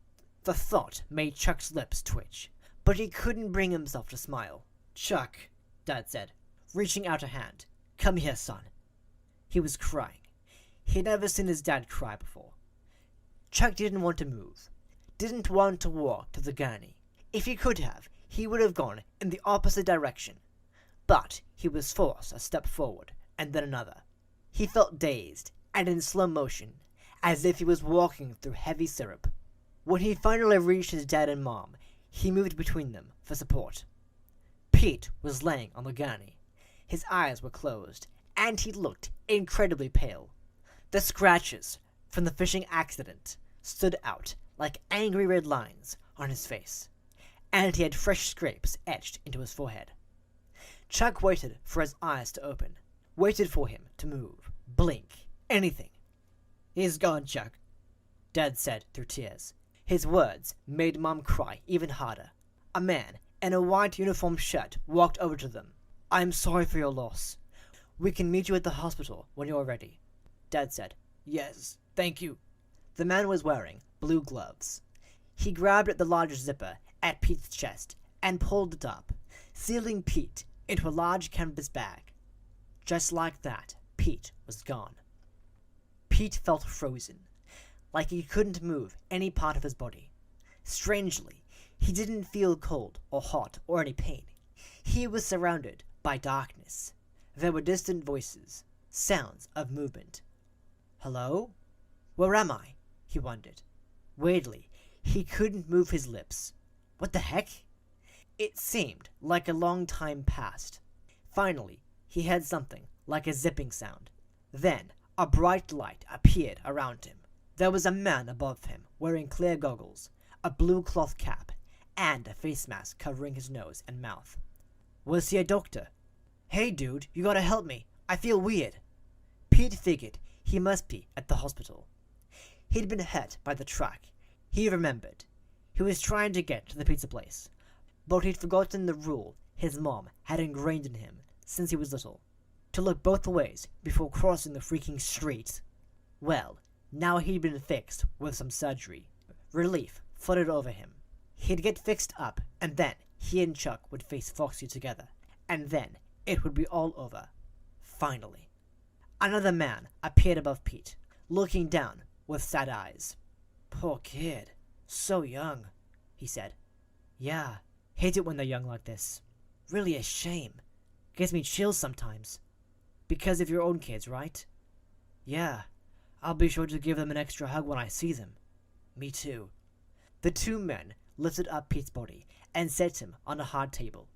The thought made Chuck's lips twitch, but he couldn't bring himself to smile. Chuck, Dad said, reaching out a hand. Come here, son. He was crying. He'd never seen his dad cry before. Chuck didn't want to move, didn't want to walk to the gurney. If he could have, he would have gone in the opposite direction. But he was forced a step forward, and then another. He felt dazed and in slow motion, as if he was walking through heavy syrup. When he finally reached his dad and mom, he moved between them for support. Pete was laying on the gurney. His eyes were closed, and he looked incredibly pale. The scratches from the fishing accident stood out like angry red lines on his face, and he had fresh scrapes etched into his forehead. Chuck waited for his eyes to open, waited for him to move, blink, anything. He's gone, Chuck, Dad said through tears. His words made Mom cry even harder. A man in a white uniform shirt walked over to them. "I'm sorry for your loss. We can meet you at the hospital when you're ready." Dad said, "Yes, thank you." The man was wearing blue gloves. He grabbed at the large zipper at Pete's chest and pulled it up, sealing Pete into a large canvas bag. Just like that, Pete was gone. Pete felt frozen, like he couldn't move any part of his body. Strangely, he didn't feel cold or hot or any pain. He was surrounded by darkness. There were distant voices, sounds of movement. "Hello? Where am I?" he wondered. Weirdly, he couldn't move his lips. What the heck? It seemed like a long time passed. Finally, he heard something like a zipping sound. Then, a bright light appeared around him. There was a man above him wearing clear goggles, a blue cloth cap, and a face mask covering his nose and mouth. Was he a doctor? "Hey dude, you gotta help me. I feel weird." Pete figured he must be at the hospital. He'd been hit by the truck. He remembered. He was trying to get to the pizza place, but he'd forgotten the rule his mom had ingrained in him since he was little, to look both ways before crossing the freaking street. Well, now he'd been fixed with some surgery. Relief flooded over him. He'd get fixed up, and then he and Chuck would face Foxy together, and then it would be all over. Finally. Another man appeared above Pete, looking down with sad eyes. "Poor kid. So young," he said. "Yeah, hate it when they're young like this. Really a shame. Gives me chills sometimes. Because of your own kids, right?" "Yeah, I'll be sure to give them an extra hug when I see them." "Me too." The two men lifted up Pete's body and set him on a hard table.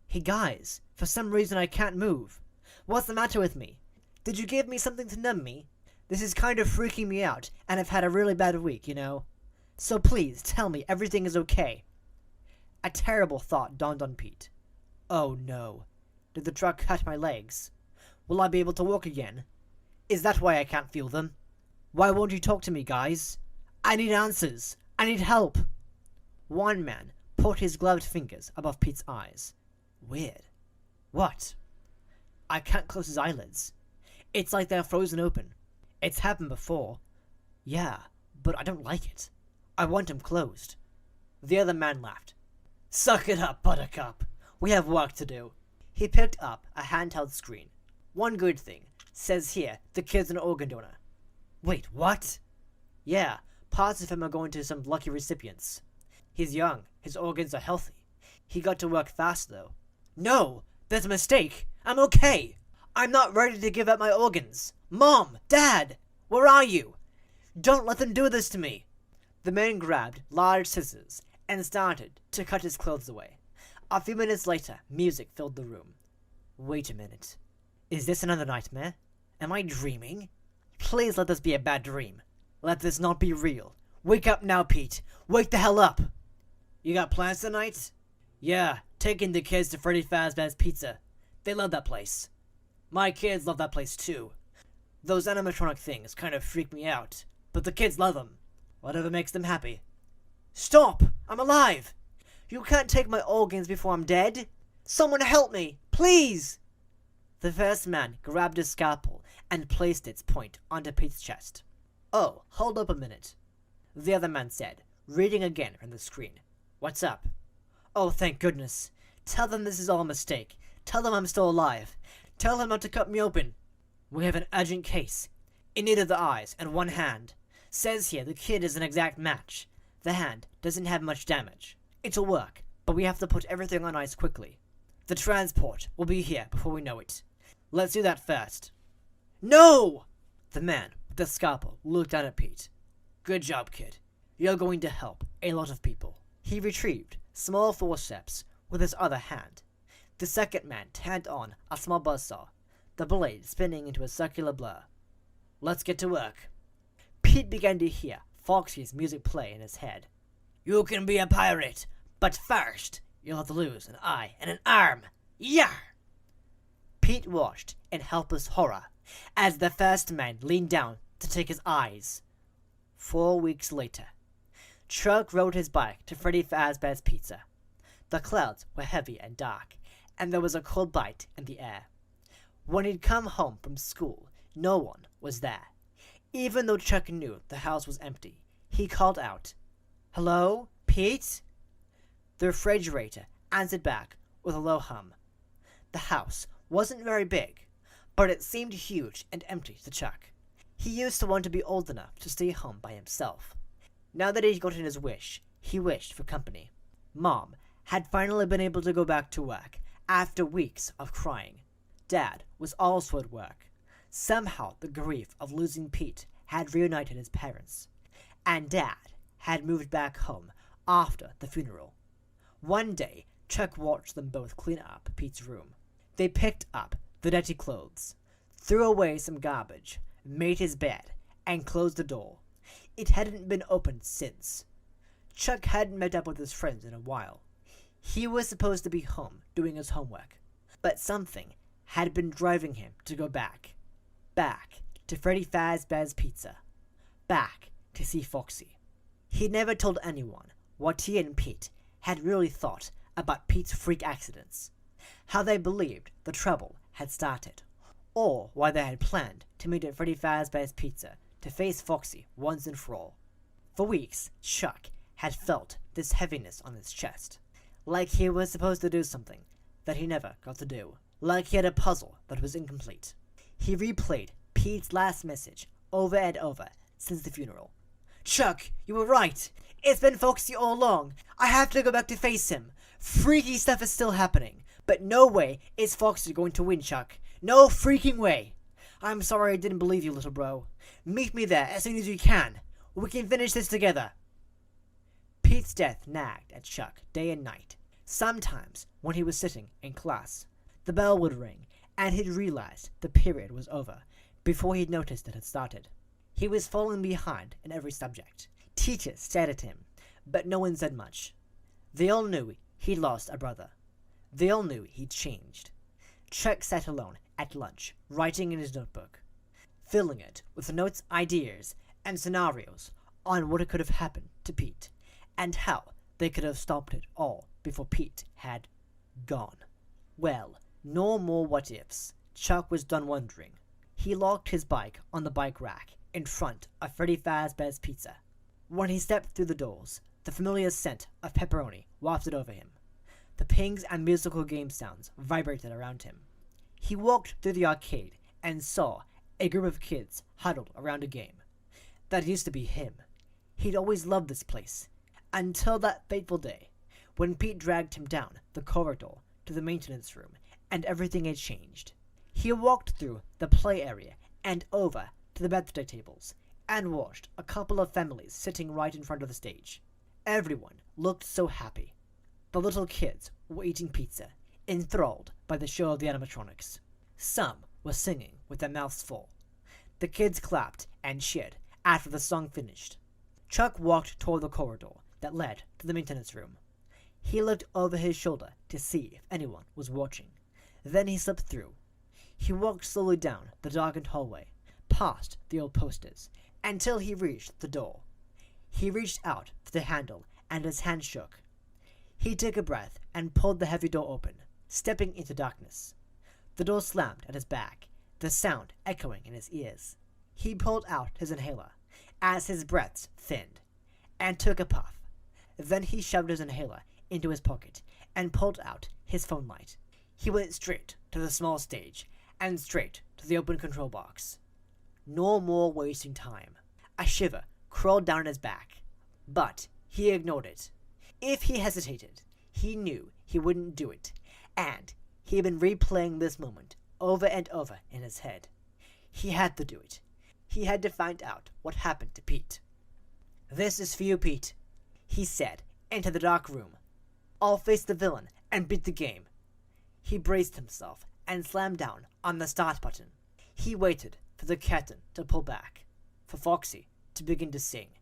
"Hey guys, for some reason I can't move. What's the matter with me? Did you give me something to numb me? This is kind of freaking me out, and I've had a really bad week, you know. So please tell me everything is okay." A terrible thought dawned on Pete. Oh no. Did the truck cut my legs? Will I be able to walk again? Is that why I can't feel them? Why won't you talk to me, guys? I need answers. I need help. One man put his gloved fingers above Pete's eyes. Weird. What? I can't close his eyelids. It's like they're frozen open. It's happened before. Yeah, but I don't like it. I want them closed. The other man laughed. "Suck it up, Buttercup. We have work to do." He picked up a handheld screen. "One good thing. Says here the kid's an organ donor." "Wait, what?" "Yeah, parts of him are going to some lucky recipients. He's young. His organs are healthy. He got to work fast, though." "No! There's a mistake! I'm okay! I'm not ready to give up my organs! Mom! Dad! Where are you? Don't let them do this to me!" The man grabbed large scissors and started to cut his clothes away. A few minutes later, music filled the room. Wait a minute. Is this another nightmare? Am I dreaming? Please let this be a bad dream. Let this not be real. Wake up now, Pete. Wake the hell up. "You got plans tonight?" "Yeah, taking the kids to Freddy Fazbear's Pizza. They love that place. My kids love that place too. Those animatronic things kind of freak me out, but the kids love them. Whatever makes them happy." "Stop! I'm alive! You can't take my organs before I'm dead! Someone help me! Please!" The first man grabbed a scalpel and placed its point onto Pete's chest. "Oh, hold up a minute," the other man said, reading again from the screen. "What's up?" "Oh, thank goodness. Tell them this is all a mistake. Tell them I'm still alive. Tell them not to cut me open. We have an urgent case. In need of the eyes and one hand. Says here the kid is an exact match. The hand doesn't have much damage. It'll work, but we have to put everything on ice quickly. The transport will be here before we know it. Let's do that first." "No!" The man with the scalpel looked down at Pete. "Good job, kid. You're going to help a lot of people." He retrieved small forceps with his other hand. The second man turned on a small buzzsaw, the blade spinning into a circular blur. "Let's get to work." Pete began to hear Foxy's music play in his head. "You can be a pirate, but first you'll have to lose an eye and an arm. Yar!" Pete watched in helpless horror as the first man leaned down to take his eyes. 4 weeks later, Chuck rode his bike to Freddy Fazbear's Pizza. The clouds were heavy and dark, and there was a cold bite in the air. When he'd come home from school, no one was there. Even though Chuck knew the house was empty, he called out, "Hello, Pete?" The refrigerator answered back with a low hum. The house wasn't very big, but it seemed huge and empty to Chuck. He used to want to be old enough to stay home by himself. Now that he'd gotten his wish, he wished for company. Mom had finally been able to go back to work after weeks of crying. Dad was also at work. Somehow the grief of losing Pete had reunited his parents, and Dad had moved back home after the funeral. One day, Chuck watched them both clean up Pete's room. They picked up the dirty clothes, threw away some garbage, made his bed, and closed the door. It hadn't been opened since. Chuck hadn't met up with his friends in a while. He was supposed to be home doing his homework, but something had been driving him to go back. Back to Freddy Fazbear's Pizza. Back to see Foxy. He'd never told anyone what he and Pete had really thought about Pete's freak accidents, how they believed the trouble had started, or why they had planned to meet at Freddy Fazbear's Pizza to face Foxy once and for all. For weeks, Chuck had felt this heaviness on his chest, like he was supposed to do something that he never got to do, like he had a puzzle that was incomplete. He replayed Pete's last message over and over since the funeral. "Chuck, you were right. It's been Foxy all along. I have to go back to face him. Freaky stuff is still happening, but no way is Foxy going to win, Chuck. No freaking way. I'm sorry I didn't believe you, little bro. Meet me there as soon as you can. We can finish this together." Pete's death nagged at Chuck day and night. Sometimes, when he was sitting in class, the bell would ring, and he'd realize the period was over before he'd noticed it had started. He was falling behind in every subject. Teachers stared at him, but no one said much. They all knew he'd lost a brother. They all knew he'd changed. Chuck sat alone at lunch, writing in his notebook, filling it with notes, ideas, and scenarios on what could have happened to Pete, and how they could have stopped it all before Pete had gone. Well, no more what-ifs. Chuck was done wondering. He locked his bike on the bike rack in front of Freddy Fazbear's Pizza. When he stepped through the doors, the familiar scent of pepperoni wafted over him. The pings and musical game sounds vibrated around him. He walked through the arcade and saw a group of kids huddled around a game. That used to be him. He'd always loved this place, until that fateful day when Pete dragged him down the corridor to the maintenance room and everything had changed. He walked through the play area and over to the birthday tables and watched a couple of families sitting right in front of the stage. Everyone looked so happy. The little kids were eating pizza, enthralled by the show of the animatronics. Some were singing with their mouths full. The kids clapped and cheered after the song finished. Chuck walked toward the corridor that led to the maintenance room. He looked over his shoulder to see if anyone was watching. Then he slipped through. He walked slowly down the darkened hallway, past the old posters, until he reached the door. He reached out for the handle, and his hand shook. He took a breath and pulled the heavy door open, stepping into darkness. The door slammed at his back, the sound echoing in his ears. He pulled out his inhaler as his breaths thinned, and took a puff. Then he shoved his inhaler into his pocket and pulled out his phone light. He went straight to the small stage and straight to the open control box. No more wasting time. A shiver crawled down his back, but he ignored it. If he hesitated, he knew he wouldn't do it, and he had been replaying this moment over and over in his head. He had to do it. He had to find out what happened to Pete. "This is for you, Pete," he said into the dark room. "I'll face the villain and beat the game." He braced himself and slammed down on the start button. He waited for the curtain to pull back, for Foxy to begin to sing.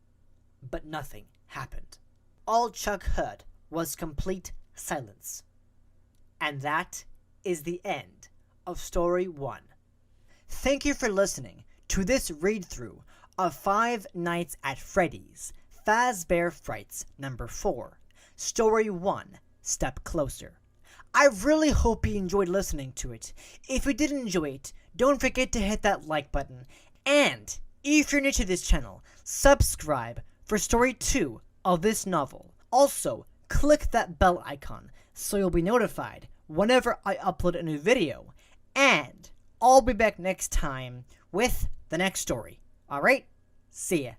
But nothing happened. All Chuck heard was complete silence. And that is the end of Story 1. Thank you for listening to this read-through of Five Nights at Freddy's Fazbear Frights number 4, Story 1, step closer. I really hope you enjoyed listening to it. If you did enjoy it, don't forget to hit that like button. And if you're new to this channel, subscribe for story 2 of this novel. Also, click that bell icon so you'll be notified whenever I upload a new video. And I'll be back next time with the next story. Alright? See ya.